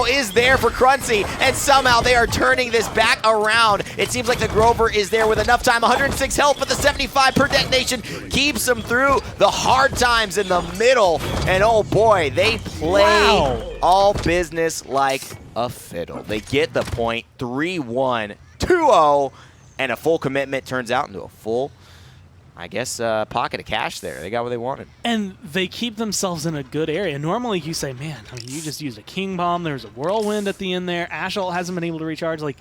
is there for Cruncy. And somehow they are turning this back around. It seems like the Grover is there with enough time. 106 health, but the 75 per detonation keeps him through the hard times in the middle. And oh boy, they play all business like a fiddle. They get the point, 3-1, 2-0, and a full commitment turns out into a full, I guess, pocket of cash there. They got what they wanted. And they keep themselves in a good area. Normally you say, man, I mean, you just used a King Bomb. There's a Whirlwind at the end there. Ashol hasn't been able to recharge. Like,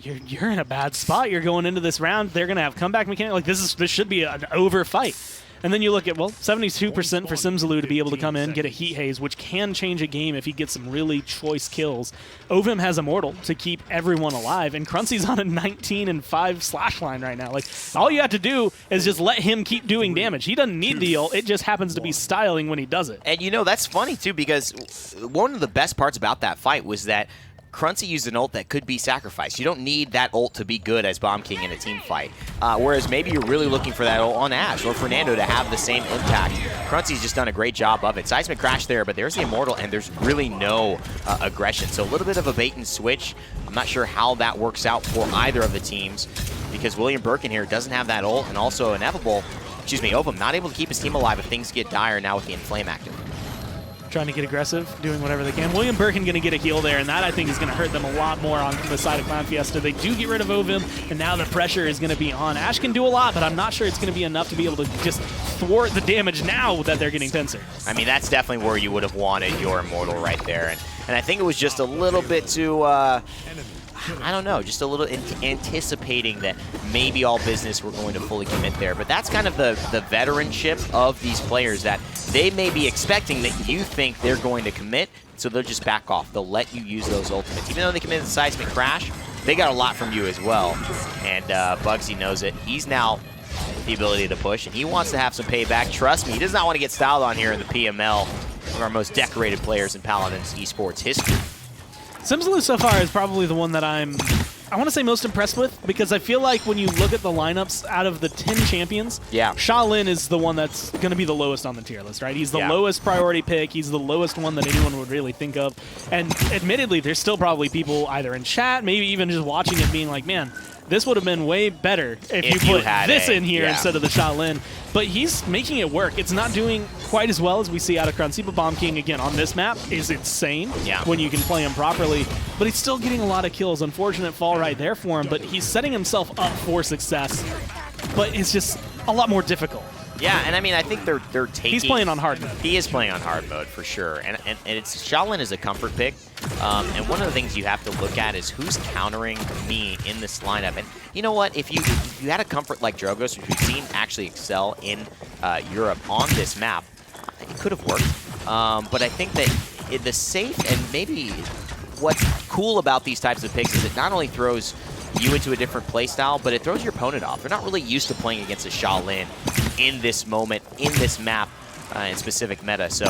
you're in a bad spot. You're going into this round. They're going to have comeback mechanic. Like, this should be an over fight. And then you look at, 72% for Simsaloo to be able to come in, get a Heat Haze, which can change a game if he gets some really choice kills. Ovim has Immortal to keep everyone alive, and Cruncy's on a 19-5 slash line right now. Like, all you have to do is just let him keep doing damage. He doesn't need the ult. It just happens to be styling when he does it. And, that's funny, too, because one of the best parts about that fight was that Cruncy used an ult that could be sacrificed. You don't need that ult to be good as Bomb King in a team fight. Whereas maybe you're really looking for that ult on Ash or Fernando to have the same impact. Cruncy's just done a great job of it. Seismic Crash there, but there's the Immortal, and there's really no aggression. So a little bit of a bait and switch. I'm not sure how that works out for either of the teams because William Birkin here doesn't have that ult, and also Ovim not able to keep his team alive if things get dire now with the Inflame active. Trying to get aggressive, doing whatever they can. William Birkin going to get a heal there, and that I think is going to hurt them a lot more on the side of ClownFiesta. They do get rid of Ovim, and now the pressure is going to be on. Ash can do a lot, but I'm not sure it's going to be enough to be able to just thwart the damage now that they're getting pincer. I mean, that's definitely where you would have wanted your Immortal right there. And I think it was just a little bit too... I don't know, just a little anticipating that maybe all business were going to fully commit there. But that's kind of the veteranship of these players, that they may be expecting that you think they're going to commit, so they'll just back off. They'll let you use those ultimates. Even though they committed the Seismic Crash, they got a lot from you as well. And Bugsy knows it. He's now the ability to push, and he wants to have some payback. Trust me, he does not want to get styled on here in the PML, one of our most decorated players in Paladins esports history. Simsaloo so far is probably the one that I want to say most impressed with, because I feel like when you look at the lineups out of the 10 champions, Shaolin is the one that's going to be the lowest on the tier list, right? He's the lowest priority pick. He's the lowest one that anyone would really think of. And admittedly, there's still probably people either in chat, maybe even just watching it being like, man, this would have been way better if you put this in here instead of the Shaolin. But he's making it work. It's not doing quite as well as we see out of Cruncy, but Bomb King, again, on this map is insane when you can play him properly. But he's still getting a lot of kills. Unfortunate fall right there for him, but he's setting himself up for success. But it's just a lot more difficult. Yeah, and I mean, I think they're taking... He's playing on hard mode. He is playing on hard mode, for sure. And it's Shaolin is a comfort pick. And one of the things you have to look at is who's countering me in this lineup. And you know what? If you had a comfort like Drogos, which we've seen actually excel in Europe on this map, it could have worked. But I think that the safe and maybe what's cool about these types of picks is it not only throws you into a different playstyle, but it throws your opponent off. They're not really used to playing against a Shaolin in this moment, in this map, in specific meta. So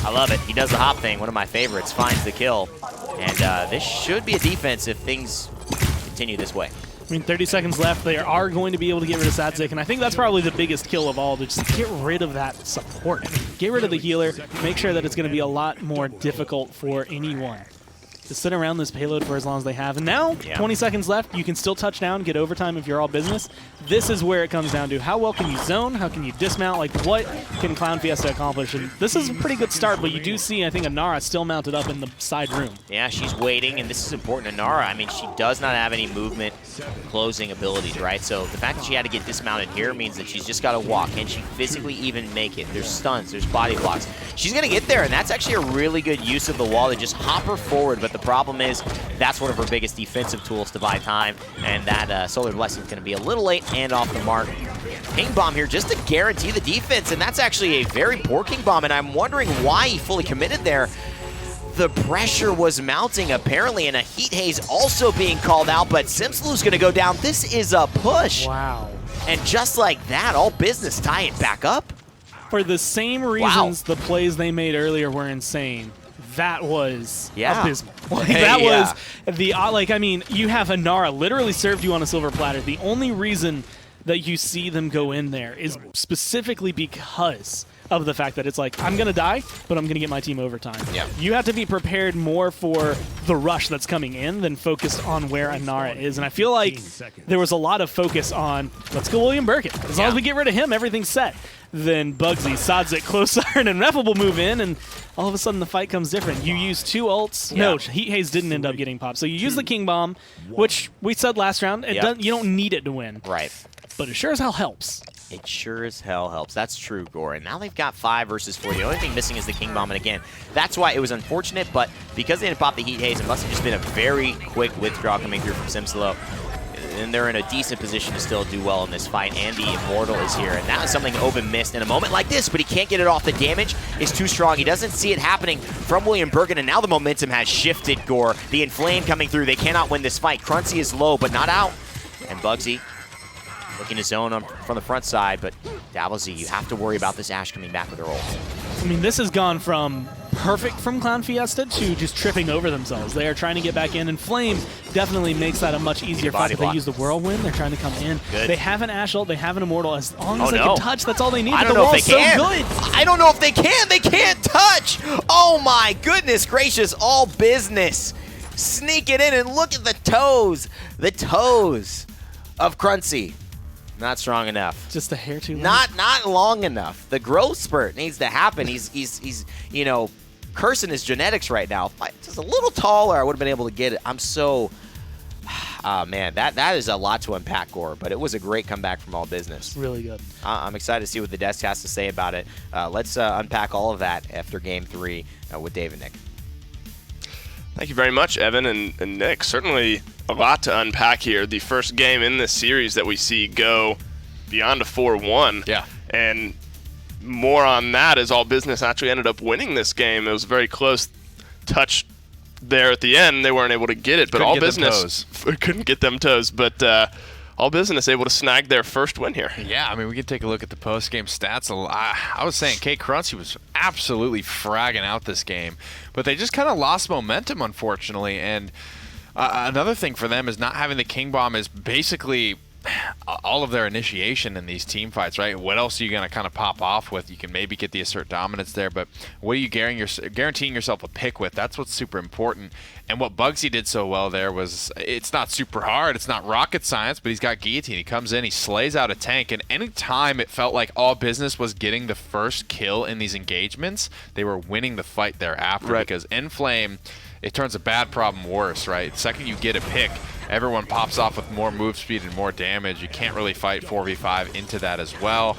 I love it. He does the hop thing, one of my favorites, finds the kill. And this should be a defense if things continue this way. I mean, 30 seconds left. They are going to be able to get rid of Sadzik, and I think that's probably the biggest kill of all, to just get rid of that support. Get rid of the healer. Make sure that it's going to be a lot more difficult for anyone to sit around this payload for as long as they have. And now, 20 seconds left. You can still touch down, get overtime if you're all business. This is where it comes down to how well can you zone, how can you dismount, like what can ClownFiesta accomplish? And this is a pretty good start, but you do see, I think, Anara still mounted up in the side room. Yeah, she's waiting, and this is important. Anara, I mean, she does not have any movement closing abilities, right? So the fact that she had to get dismounted here means that she's just got to walk. Can she physically even make it? There's stuns, there's body blocks. She's going to get there, and that's actually a really good use of the wall to just hop her forward, but the The problem is that's one of her biggest defensive tools to buy time, and that Solar Blessing is going to be a little late and off the mark. King Bomb here just to guarantee the defense, and that's actually a very poor King Bomb, and I'm wondering why he fully committed there. The pressure was mounting apparently, and a Heat Haze also being called out, but Simsalu's going to go down. This is a push. Wow. And just like that, All Business tie it back up. For the same reasons the plays they made earlier were insane. That was abysmal. That was the I mean, you have Inara literally served you on a silver platter. The only reason that you see them go in there is specifically because of the fact that it's like, I'm going to die, but I'm going to get my team overtime. Yeah. You have to be prepared more for the rush that's coming in than focused on where Inara is. And I feel like there was a lot of focus on, let's go William Birkin. As long as we get rid of him, everything's set. Then Bugsy, Sodzik, Closar, and Ineffable move in, and all of a sudden the fight comes different. You use 2 ults. No, Heat Haze didn't end up getting popped. So you use the King Bomb, which we said last round, you don't need it to win. Right. But it sure as hell helps. It sure as hell helps. That's true, Gore. And now they've got 5 versus 4. The only thing missing is the King Bomb. And again, that's why it was unfortunate. But because they didn't pop the Heat Haze, it must have just been a very quick withdrawal coming through from Simsalo. And they're in a decent position to still do well in this fight. And the Immortal is here. And that was something Oben missed in a moment like this. But he can't get it off. The damage is too strong. He doesn't see it happening from William Birkin. And now the momentum has shifted, Gore. The Inflame coming through. They cannot win this fight. Crunchy is low, but not out. And Bugsy looking to zone from the front side, but Dablzy, you have to worry about this Ashe coming back with her ult. I mean, this has gone from perfect from ClownFiesta to just tripping over themselves. They are trying to get back in, and Flame definitely makes that a much easier fight. If they use the Whirlwind, they're trying to come in. Good. They have an Ashe ult, they have an Immortal. As long as they can touch, that's all they need. I don't the know if they can. So good. I don't know if they can. They can't touch. Oh my goodness gracious, All Business. Sneak it in, and look at the toes. The toes of Crunchy. Not strong enough. Just a hair too long. Not long enough. The growth spurt needs to happen. He's you know, cursing his genetics right now. If I just a little taller, I would have been able to get it. I'm so man, that is a lot to unpack, Gore, but it was a great comeback from All Business. Really good. I'm excited to see what the desk has to say about it. Let's unpack all of that after Game 3 with Dave and Nick. Thank you very much, Evan and Nick. Certainly a lot to unpack here. The first game in this series that we see go beyond a 4-1. Yeah. And more on that as All Business actually ended up winning this game. It was a very close touch there at the end. They weren't able to get it, but All Business couldn't get them toes. But All Business able to snag their first win here. Yeah, I mean, we can take a look at the post-game stats. I was saying Kate Crunchy was absolutely fragging out this game, but they just kind of lost momentum, unfortunately. And another thing for them is not having the King Bomb is basically all of their initiation in these team fights, right? What else are you going to kind of pop off with? You can maybe get the assert dominance there, but what are you guaranteeing yourself a pick with? That's what's super important. And what Bugsy did so well there was, it's not super hard, it's not rocket science, but he's got Guillotine. He comes in, he slays out a tank, and any time it felt like All Business was getting the first kill in these engagements, they were winning the fight thereafter, right? Because Inflame, it turns a bad problem worse, right? The second you get a pick, everyone pops off with more move speed and more damage. You can't really fight 4v5 into that as well.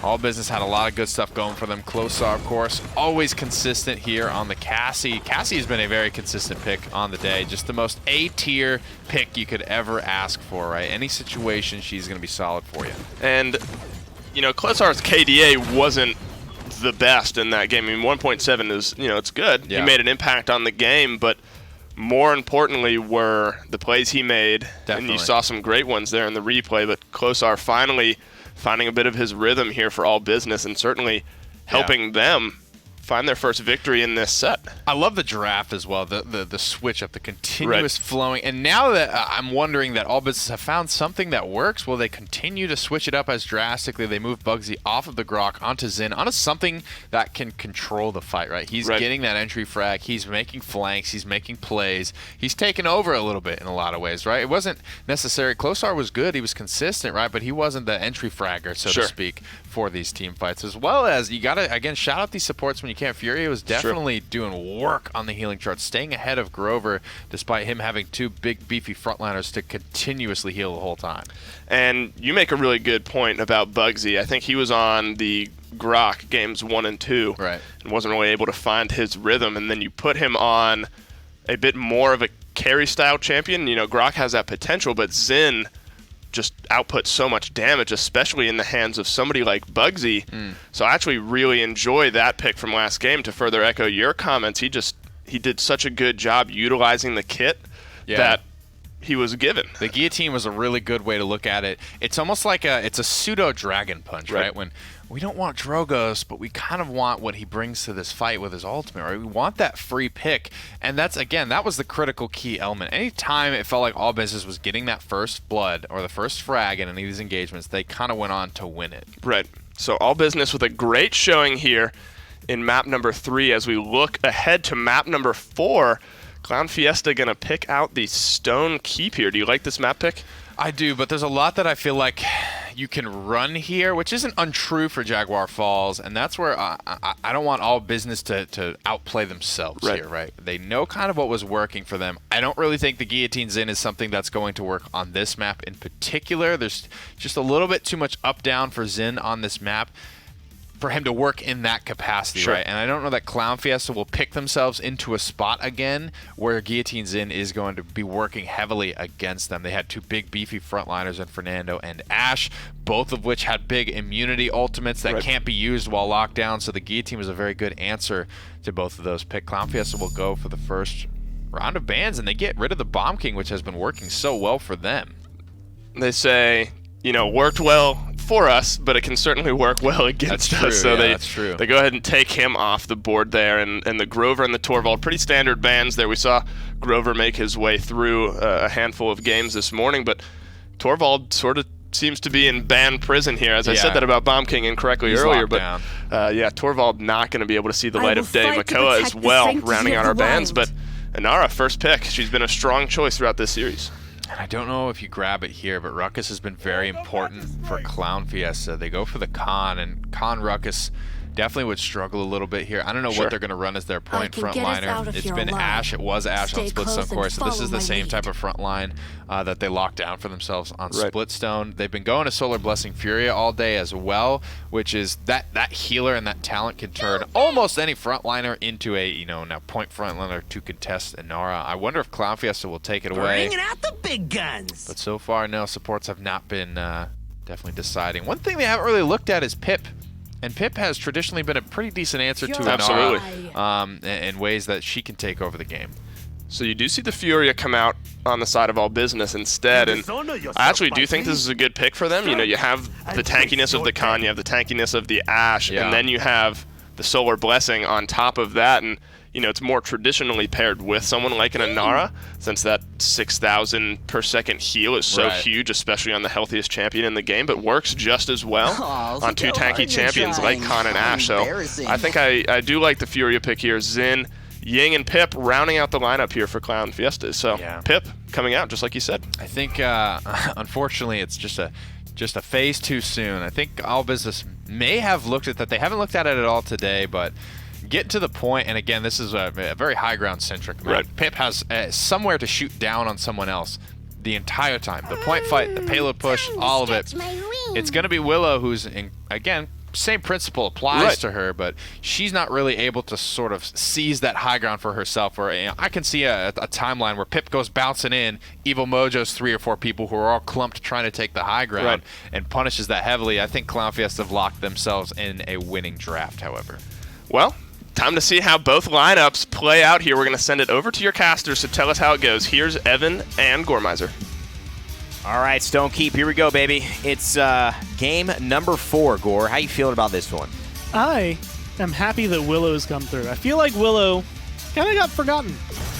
All Business had a lot of good stuff going for them. Closar, of course, always consistent here on the Cassie. Cassie has been a very consistent pick on the day. Just the most A-tier pick you could ever ask for, right? Any situation, she's going to be solid for you. And, you know, Closar's KDA wasn't the best in that game. I mean, 1.7 is, you know, it's good. Yeah. He made an impact on the game, but more importantly were the plays he made. Definitely. And you saw some great ones there in the replay, but Closar finally finding a bit of his rhythm here for All Business and certainly helping them find their first victory in this set. I love the draft as well, the switch up, the continuous flowing. And now that I'm wondering that All Business have found something that works, will they continue to switch it up as drastically? They move Bugsy off of the Grok onto Xin, onto something that can control the fight, right? He's getting that entry frag, he's making flanks, he's making plays, he's taken over a little bit in a lot of ways, right? It wasn't necessary. Closar was good, he was consistent, right? But he wasn't the entry fragger, so to speak, for these team fights. As well as, you gotta, again, shout out these supports when you can't. Fury was definitely doing work on the healing chart, staying ahead of Grover despite him having 2 big beefy frontliners to continuously heal the whole time. And you make a really good point about Bugsy. I think he was on the Grok games 1 and 2 and wasn't really able to find his rhythm, and then you put him on a bit more of a carry-style champion. You know, Grok has that potential, but Xin just outputs so much damage, especially in the hands of somebody like Bugsy. So I actually really enjoy that pick from last game. To further echo your comments, he did such a good job utilizing the kit that he was given. The guillotine was a really good way to look at it. It's almost like it's a pseudo dragon punch, right? When we don't want Drogoz, but we kind of want what he brings to this fight with his ultimate, right? We want that free pick, and that's, again, that was the critical key element. Anytime it felt like All Business was getting that first blood or the first frag in any of these engagements, they kind of went on to win it. Right. So All Business with a great showing here in map number 3. As we look ahead to map number 4, ClownFiesta going to pick out the Stone Keep here. Do you like this map pick? I do, but there's a lot that I feel like you can run here, which isn't untrue for Jaguar Falls, and that's where I don't want All Business to outplay themselves here, right? They know kind of what was working for them. I don't really think the Guillotine Xin is something that's going to work on this map in particular. There's just a little bit too much up-down for Xin on this map for him to work in that capacity, right? And I don't know that ClownFiesta will pick themselves into a spot again where Guillotine Xin is going to be working heavily against them. They had two big, beefy frontliners in Fernando and Ash, both of which had big immunity ultimates that can't be used while locked down, so the Guillotine was a very good answer to both of those picks. ClownFiesta will go for the first round of bans, and they get rid of the Bomb King, which has been working so well for them. They say, you know, worked well for us, but it can certainly work well against us. So they go ahead and take him off the board there, and the Grover and the Torvald, pretty standard bans there. We saw Grover make his way through a handful of games this morning, but Torvald sort of seems to be in ban prison here. As I said that about Bomb King incorrectly earlier, but Torvald not going to be able to see the light of day. Makoa as well, rounding out our bans, but Inara, first pick. She's been a strong choice throughout this series. And I don't know if you grab it here, but Ruckus has been very important for ClownFiesta. They go for the Khan, and Khan Ruckus definitely would struggle a little bit here. I don't know what they're going to run as their point frontliner. It's been Ash. It was Ash on Splitstone course. So this is the same type of front line that they locked down for themselves on Splitstone. They've been going to Solar Blessing Furia all day as well, which is that healer and that talent can turn almost any frontliner into a now point frontliner to contest Inara. I wonder if ClownFiesta will take it away. Bringing out the big guns. But so far, no, supports have not been definitely deciding. One thing they haven't really looked at is Pip. And Pip has traditionally been a pretty decent answer to Inara in ways that she can take over the game. So you do see the Furia come out on the side of All Business instead, and I actually do think this is a good pick for them. You know, you have the tankiness of the Khan, you have the tankiness of the Ash, and then you have the Solar Blessing on top of that, and it's more traditionally paired with someone like an Inara, since that 6,000 per second heal is so huge, especially on the healthiest champion in the game, but works just as well on two tanky champions like Khan and Ash. So I think I do like the Furia pick here. Xin, Ying, and Pip rounding out the lineup here for ClownFiesta. So Pip coming out, just like you said. I think, unfortunately, it's just a phase too soon. I think All Business may have looked at that. They haven't looked at it at all today, but get to the point, and again, this is a very high ground centric map. Pip has somewhere to shoot down on someone else the entire time. The point fight, the payload push, all of it. It's going to be Willow, who's, again, same principle applies to her, but she's not really able to sort of seize that high ground for herself. Or I can see a timeline where Pip goes bouncing in, Evil Mojo's 3 or 4 people who are all clumped trying to take the high ground and punishes that heavily. I think ClownFiesta have locked themselves in a winning draft, however. Well, time to see how both lineups play out here. We're going to send it over to your casters to tell us how it goes. Here's Evan and Gormizer. All right, Stone Keep, here we go, baby. It's game number 4, Gore. How you feeling about this one? I am happy that Willow's come through. I feel like Willow kind of got forgotten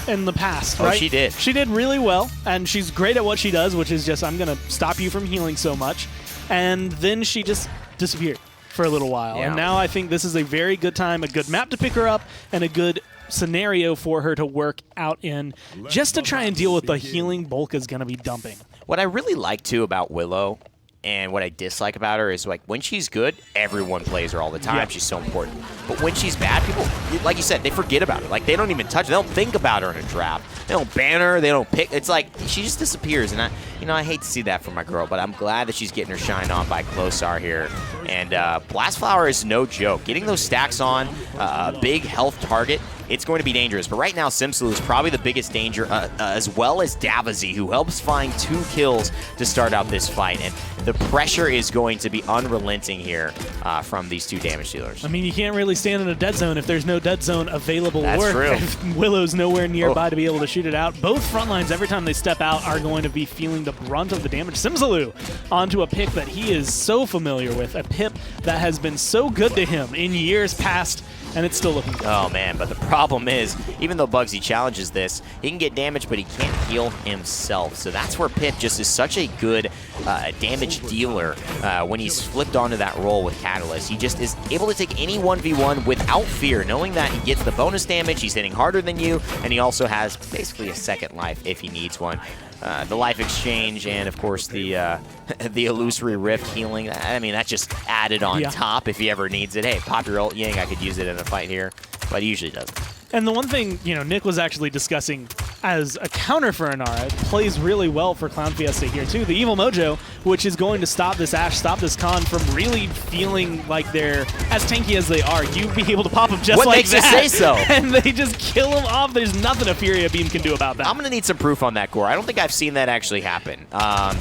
in the past, right? Oh, she did. She did really well, and she's great at what she does, which is just, I'm going to stop you from healing so much. And then she just disappeared for a little while. And now I think this is a very good time, a good map to pick her up, and a good scenario for her to work out in, just to try and deal with the healing Bulk is going to be dumping. What I really like, too, about Willow and what I dislike about her is, like, when she's good, everyone plays her all the time. She's so important. But when she's bad, people, like you said, they forget about her. Like, they don't even touch her. They don't think about her in a draft. They don't ban her. They don't pick. It's like she just disappears. And I hate to see that for my girl, but I'm glad that she's getting her shine on by Klosar here. And Blast Flower is no joke. Getting those stacks on, a big health target it's going to be dangerous. But right now, Simsaloo is probably the biggest danger, as well as Davazy, who helps find 2 kills to start out this fight. And the pressure is going to be unrelenting here from these 2 damage dealers. I mean, you can't really stand in a dead zone if there's no dead zone available. That's true. If Willow's nowhere nearby to be able to shoot it out. Both front lines, every time they step out, are going to be feeling the brunt of the damage. Simsaloo onto a pick that he is so familiar with, a pip that has been so good to him in years past, and it's still looking good. Oh, man, but the problem is, even though Bugsy challenges this, he can get damage, but he can't heal himself. So that's where Pip just is such a good damage dealer when he's flipped onto that role with Catalyst. He just is able to take any 1v1 without fear, knowing that he gets the bonus damage, he's hitting harder than you, and he also has basically a second life if he needs one. The life exchange and, of course, the illusory rift healing. I mean, that's just added on top if he ever needs it. Hey, pop your ult, Yang, I could use it in a fight here, but he usually doesn't. And the one thing, Nick was actually discussing as a counter for Inara, it plays really well for ClownFiesta here too. The Evil Mojo, which is going to stop this Ashe, stop this Khan from really feeling like they're as tanky as they are. You be able to pop them just like that. What makes you say so? And they just kill them off. There's nothing a Furia Beam can do about that. I'm going to need some proof on that, Gore. I don't think I've seen that actually happen.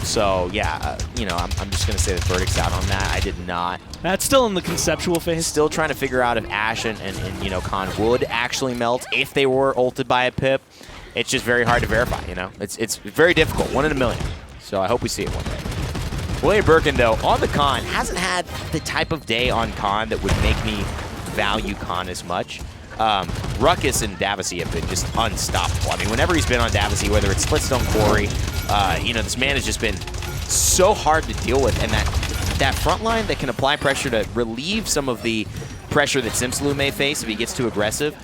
So, yeah, I'm just going to say the verdict's out on that. I did not. That's still in the conceptual phase. Still trying to figure out if Ashe and Khan would actually melt if they were ulted by a Pip. It's just very hard to verify, It's very difficult, 1 in a million. So I hope we see it one day. William Birkin, though, on the Khan, hasn't had the type of day on Khan that would make me value Khan as much. Ruckus and Davazy have been just unstoppable. I mean, whenever he's been on Davazy, whether it's Splitstone Quarry, this man has just been so hard to deal with. And that front line that can apply pressure to relieve some of the pressure that Simsaloo may face if he gets too aggressive.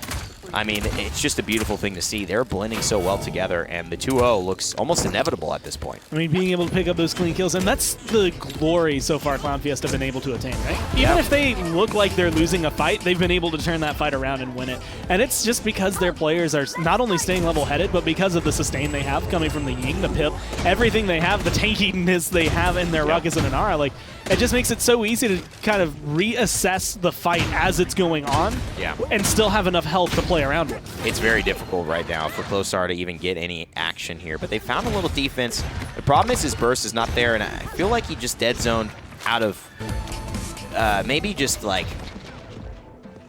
I mean, it's just a beautiful thing to see. They're blending so well together, and the 2-0 looks almost inevitable at this point. I mean, being able to pick up those clean kills, and that's the glory so far ClownFiesta have been able to attain, right? Even if they look like they're losing a fight, they've been able to turn that fight around and win it. And it's just because their players are not only staying level-headed, but because of the sustain they have coming from the Ying, the Pip, everything they have, the tankiness they have in their Ruckus and Inara, like, it just makes it so easy to kind of reassess the fight as it's going on and still have enough health to play around with. It's very difficult right now for Closar to even get any action here, but they found a little defense. The problem is his burst is not there, and I feel like he just dead zoned out of maybe just like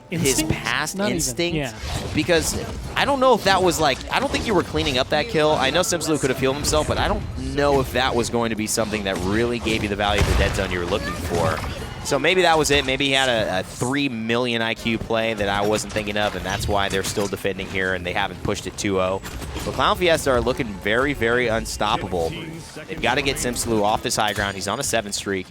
his past instinct. Because I don't know if that was like, I don't think you were cleaning up that kill. I know Simsaloo could have healed himself, but I don't know if that was going to be something that really gave you the value of the dead zone you were looking for. So maybe that was it. Maybe he had a 3 million IQ play that I wasn't thinking of, and that's why they're still defending here and they haven't pushed it 2-0. But ClownFiesta are looking very, very unstoppable. They've got to get Simsaloo off this high ground. He's on a 7 streak.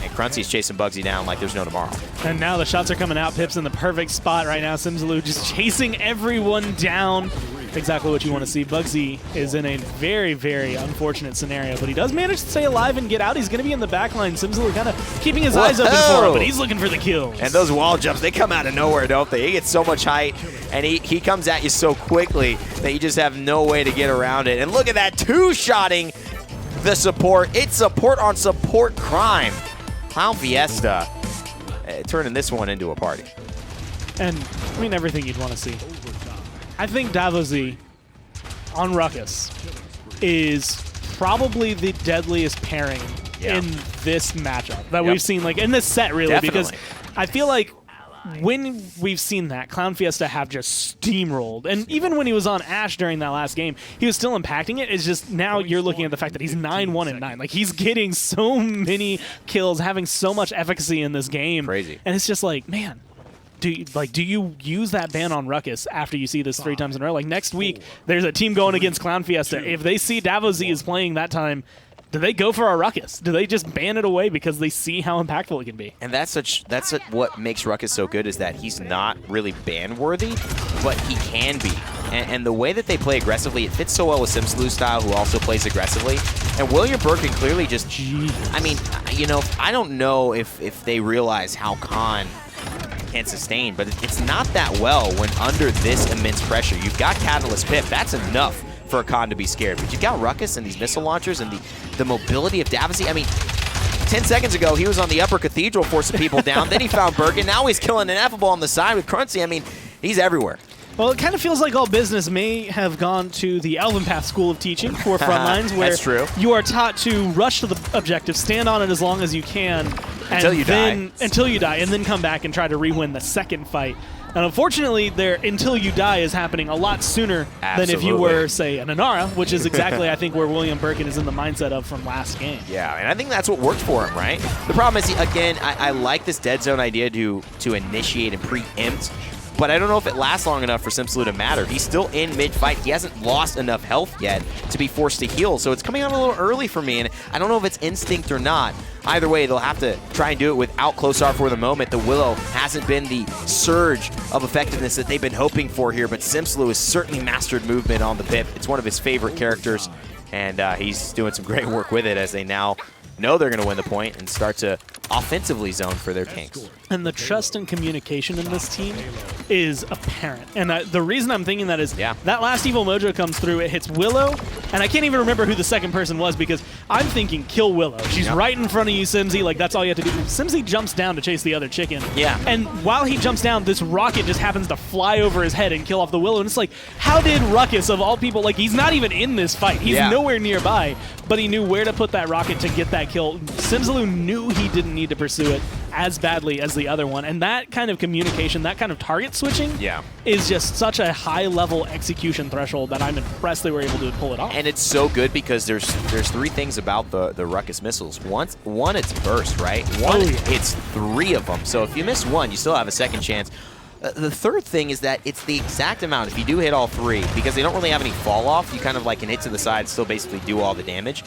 And Crunchy's chasing Bugsy down like there's no tomorrow. And now the shots are coming out. Pip's in the perfect spot right now. Simsaloo just chasing everyone down. Exactly what you want to see. Bugsy is in a very, very unfortunate scenario, but he does manage to stay alive and get out. He's going to be in the back line. Simsaloo kind of keeping his eyes open for him, but he's looking for the kills. And those wall jumps, they come out of nowhere, don't they? He gets so much height, and he comes at you so quickly that you just have no way to get around it. And look at that, 2-shotting the support. It's support on support crime. ClownFiesta turning this one into a party. And, I mean, everything you'd want to see. I think Davazy on Ruckus is probably the deadliest pairing in this matchup that we've seen, like, in this set, really. Because I feel like when we've seen that, ClownFiesta have just steamrolled. And even when he was on Ashe during that last game, he was still impacting it. It's just now you're looking at the fact that he's 9-1-9. Like, he's getting so many kills, having so much efficacy in this game. Crazy. And it's just like, man, do you use that ban on Ruckus after you see this 3 times in a row? Like, next week, there's a team going against ClownFiesta. If they see Davazy is playing that time, do they go for a Ruckus? Do they just ban it away because they see how impactful it can be? And that's what makes Ruckus so good, is that he's not really ban-worthy, but he can be. And the way that they play aggressively, it fits so well with Simsaloo's style, who also plays aggressively. And William Birkin clearly just, I mean, I don't know if they realize how Khan can sustain, but it's not that well when under this immense pressure. You've got Catalyst Pip. That's enough for a Khan to be scared. But you've got Ruckus and these missile launchers and the mobility of Davazy. I mean, 10 seconds ago, he was on the upper cathedral forcing people down. Then he found Birkin. Now he's killing Ineffable on the side with Crunchy. I mean, He's everywhere. Well, it kind of feels like All Business may have gone to the Alvin Path School of Teaching for Frontlines, where That's true. you are taught to rush to the objective, stand on it as long as you can, Until you die. Until you die, and then come back and try to re-win the second fight. And unfortunately, Until You Die is happening a lot sooner than if you were, say, an Inara, which is exactly, I think, where William Birkin is in the mindset of from last game. Yeah, and I think that's what worked for him, right? The problem is, again, I like this dead zone idea to initiate and preempt, but I don't know if it lasts long enough for Simsalou to matter. He's still in mid-fight. He hasn't lost enough health yet to be forced to heal, so it's coming out a little early for me, and I don't know if it's instinct or not. Either way, they'll have to try and do it without close R for the moment. The Willow hasn't been the surge of effectiveness that they've been hoping for here, but Simsalou has certainly mastered movement on the Pip. It's one of his favorite characters, and he's doing some great work with it as they now know they're going to win the point and start to offensively zone for their tanks. And the trust and communication in this team is apparent. And the reason I'm thinking that is that last Evil Mojo comes through, it hits Willow, and I can't even remember who the second person was because I'm thinking kill Willow. She's right in front of you, Simsy, like that's all you have to do. Simsy jumps down to chase the other chicken. Yeah. And while he jumps down, this rocket just happens to fly over his head and kill off the Willow. And it's like, how did Ruckus, of all people, like he's not even in this fight. He's nowhere nearby, but he knew where to put that rocket to get that kill. Simsalou knew he didn't need to pursue it as badly as the other one, and that kind of communication, that kind of target switching is just such a high-level execution threshold that I'm impressed they were able to pull it off. And it's so good because there's three things about the Ruckus missiles. One, it's burst, right? It's three of them. So if you miss one, you still have a second chance. The third thing is that it's the exact amount. If you do hit all three, because they don't really have any fall off, you kind of like can hit to the side, still basically do all the damage.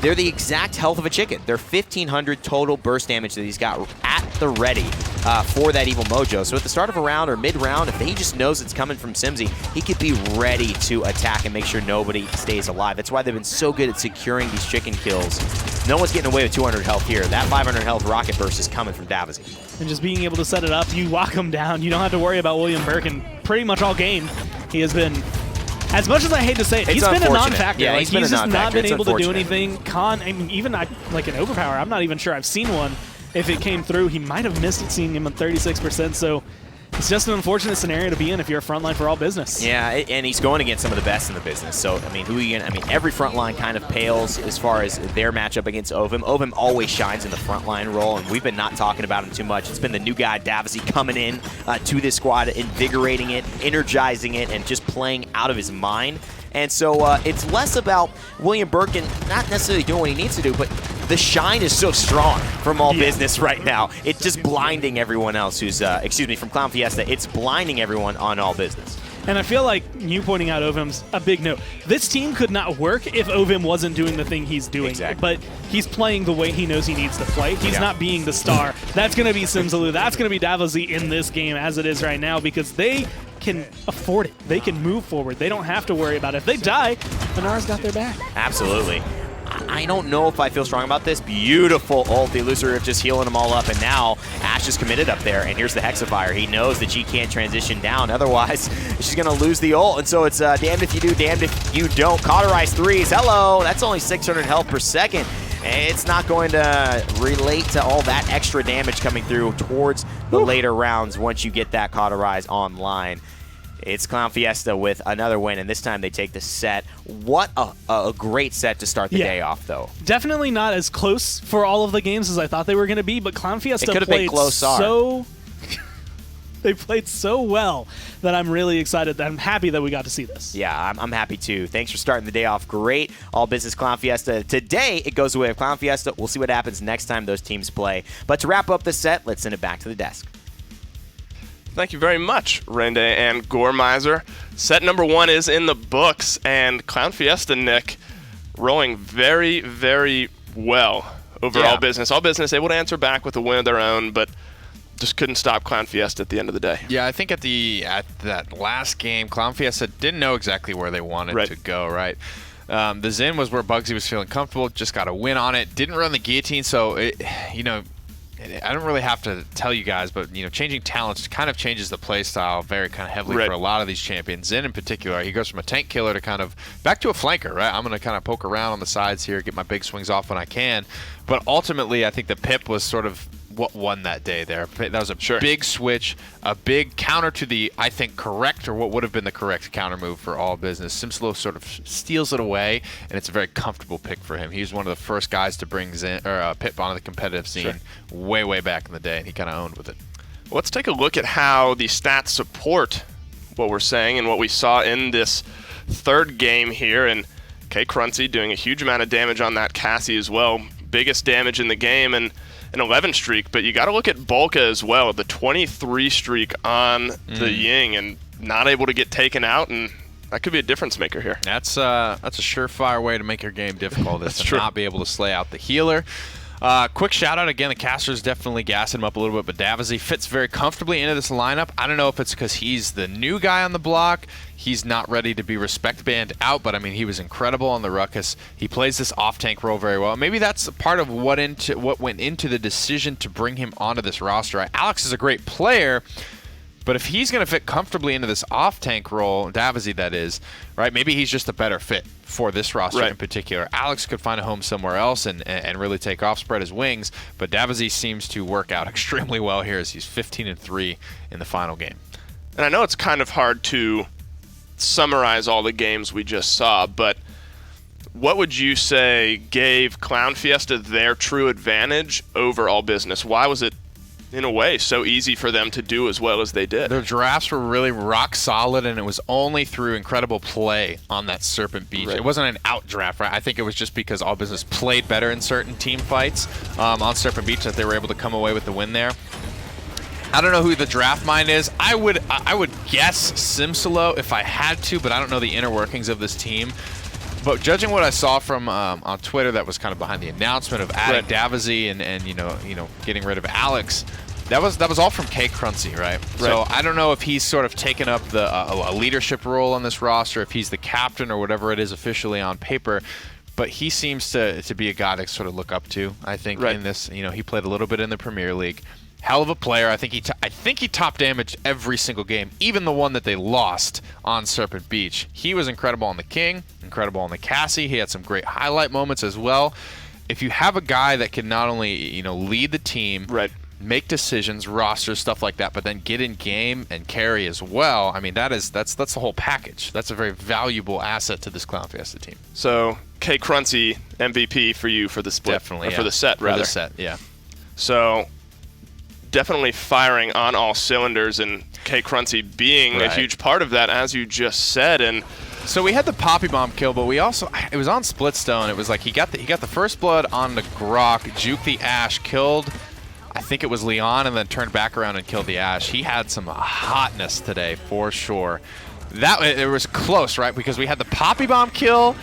They're the exact health of a chicken. They're 1,500 total burst damage that he's got at the ready for that Evil Mojo. So at the start of a round or mid-round, if he just knows it's coming from Simsy, he could be ready to attack and make sure nobody stays alive. That's why they've been so good at securing these chicken kills. No one's getting away with 200 health here. That 500 health rocket burst is coming from Davazzi. And just being able to set it up, you walk him down. You don't have to worry about William Birkin pretty much all game. He has been, as much as I hate to say it, he's been a non-factor. Yeah, like, he's just not been able to do anything. I mean, even like an overpower, I'm not even sure I've seen one. If it came through, he might have missed it, seeing him at 36%. So it's just an unfortunate scenario to be in if you're a frontline for All Business. Yeah, and he's going against some of the best in the business. So, I mean, every frontline kind of pales as far as their matchup against Ovim. Ovim always shines in the frontline role, and we've been not talking about him too much. It's been the new guy, Davazzi, coming in to this squad, invigorating it, energizing it, and just playing out of his mind. And so it's less about William Birkin not necessarily doing what he needs to do, but the shine is so strong from All Business right now. It's just blinding everyone else who's, from ClownFiesta. It's blinding everyone on All Business. And I feel like you pointing out Ovim's a big note. This team could not work if Ovim wasn't doing the thing he's doing. Exactly. But he's playing the way he knows he needs to play. He's not being the star. That's going to be Simsalou. That's going to be Davazzi in this game as it is right now because they can afford it. They can move forward. They don't have to worry about it. If they die, Inara's got their back. Absolutely. I don't know if I feel strong about this. Beautiful ult. The Elusive just healing them all up, and now Ash is committed up there, and here's the Hexafire. He knows that she can't transition down, otherwise she's going to lose the ult, and so it's damned if you do, damned if you don't. Cauterize threes. Hello. That's only 600 health per second. It's not going to relate to all that extra damage coming through towards the later rounds once you get that Cauterize online. It's ClownFiesta with another win, and this time they take the set. What a great set to start the day off, though. Definitely not as close for all of the games as I thought they were going to be, but ClownFiesta played so... They played so well that I'm really excited. That I'm happy that we got to see this. Yeah, I'm happy too. Thanks for starting the day off great. All Business ClownFiesta. Today, it goes away with ClownFiesta. We'll see what happens next time those teams play. But to wrap up the set, let's send it back to the desk. Thank you very much, Rende and Gormizer. Set number 1 is in the books, and ClownFiesta, Nick, rolling very, very well over All Business. All Business able to answer back with a win of their own, but just couldn't stop ClownFiesta at the end of the day. Yeah, I think at that last game, ClownFiesta didn't know exactly where they wanted to go, right? The Zen was where Bugsy was feeling comfortable, just got a win on it, didn't run the guillotine, so, I don't really have to tell you guys, but changing talents kind of changes the play style very kind of heavily for a lot of these champions. Zen in particular, he goes from a tank killer to kind of back to a flanker, right? I'm going to kind of poke around on the sides here, get my big swings off when I can. But ultimately, I think the Pip was sort of what won that day there. That was a big switch, a big counter to the, I think, correct, or what would have been the correct counter move for All Business. Simsilo sort of steals it away, and it's a very comfortable pick for him. He was one of the first guys to bring Pip onto the competitive scene way back in the day, and he kind of owned with it. Let's take a look at how the stats support what we're saying and what we saw in this third game here. And K. Cruncy doing a huge amount of damage on that Cassie as well. Biggest damage in the game, and an 11 streak. But you got to look at Bolka as well, the 23 streak on the Ying, and not able to get taken out, and that could be a difference maker here. That's a surefire way to make your game difficult, is to not be able to slay out the healer. Quick shout out again, the caster's definitely gassing him up a little bit, but Davizzy fits very comfortably into this lineup. I don't know if it's because he's the new guy on the block. He's not ready to be respect banned out, but I mean, he was incredible on the Ruckus. He plays this off-tank role very well. Maybe that's part of what went into the decision to bring him onto this roster. Alex is a great player, but if he's going to fit comfortably into this off-tank role, Davizzy that is, right, maybe he's just a better fit for this roster in particular. Alex could find a home somewhere else and really take off, spread his wings, but Davizzy seems to work out extremely well here as he's 15-3 in the final game. And I know it's kind of hard to summarize all the games we just saw, but what would you say gave ClownFiesta their true advantage over All Business? Why was it, in a way, so easy for them to do as well as they did? Their drafts were really rock solid, and it was only through incredible play on that Serpent Beach. It wasn't an out draft, right? I think it was just because All Business played better in certain team fights on Serpent Beach that they were able to come away with the win there. I don't know who the draft mind is. I would guess Simsilo if I had to, but I don't know the inner workings of this team. But judging what I saw from on Twitter, that was kind of behind the announcement of adding Davizzy and you know getting rid of Alex. That was all from K. Cruncy, right? So I don't know if he's sort of taken up the a leadership role on this roster, if he's the captain or whatever it is officially on paper. But he seems to be a guy to sort of look up to, I think, in this. You know, he played a little bit in the Premier League. Hell of a player. I think he top damaged every single game, even the one that they lost on Serpent Beach. He was incredible on the King, incredible on the Cassie. He had some great highlight moments as well. If you have a guy that can not only lead the team, make decisions, rosters, stuff like that, but then get in game and carry as well, I mean, that's the whole package. That's a very valuable asset to this ClownFiesta team. So K. Cruncy MVP for you for the split, definitely, for the set, rather. For the set, yeah. So definitely firing on all cylinders, and K. Cruncy being a huge part of that, as you just said. And so we had the Poppy Bomb kill, but we also, it was on Splitstone. It was like he got the first blood on the Grok, juked the Ash, killed, I think it was Leon, and then turned back around and killed the Ash. He had some hotness today for sure. It was close, right? Because we had the Poppy Bomb kill,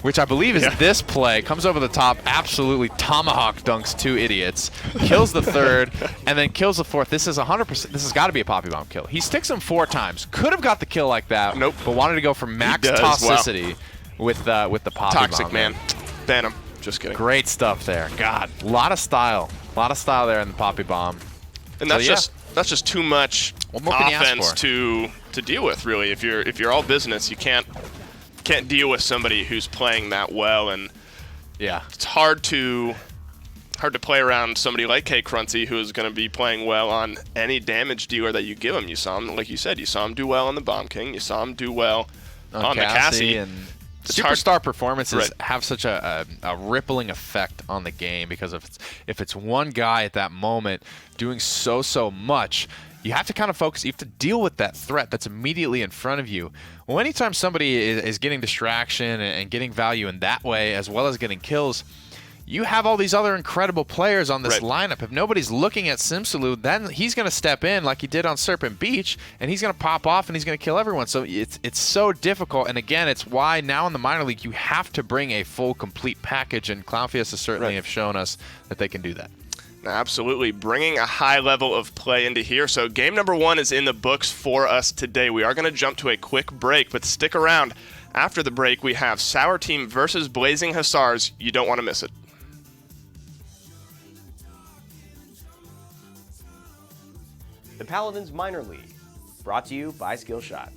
which I believe is this play, comes over the top, absolutely tomahawk dunks two idiots, kills the third, and then kills the fourth. This is 100%. This has got to be a Poppy Bomb kill. He sticks him 4 times. Could have got the kill like that, but wanted to go for max toxicity with the Poppy Bomb. Toxic, man. Ban him. Just kidding. Great stuff there. God, a lot of style. A lot of style there in the Poppy Bomb. And that's just too much offense to deal with, really. If you're All Business, you can't deal with somebody who's playing that well, and it's hard to play around somebody like K. Cruncy, who is going to be playing well on any damage dealer that you give him. You saw him, like you said, you saw him do well on the Bomb King. You saw him do well on the Cassie. And superstar performances have such a rippling effect on the game, because if it's one guy at that moment doing so much, you have to kind of focus. You have to deal with that threat that's immediately in front of you. Well, anytime somebody is getting distraction and getting value in that way, as well as getting kills, you have all these other incredible players on this lineup. If nobody's looking at Simsilo, then he's going to step in like he did on Serpent Beach, and he's going to pop off and he's going to kill everyone. So it's so difficult. And again, it's why now in the minor league you have to bring a full, complete package, and ClownFiesta certainly have shown us that they can do that. Absolutely, bringing a high level of play into here. So game number 1 is in the books for us today. We are going to jump to a quick break, but stick around. After the break, we have Sour Team versus Blazing Hussars. You don't want to miss it. The Paladins Minor League, brought to you by Skillshot.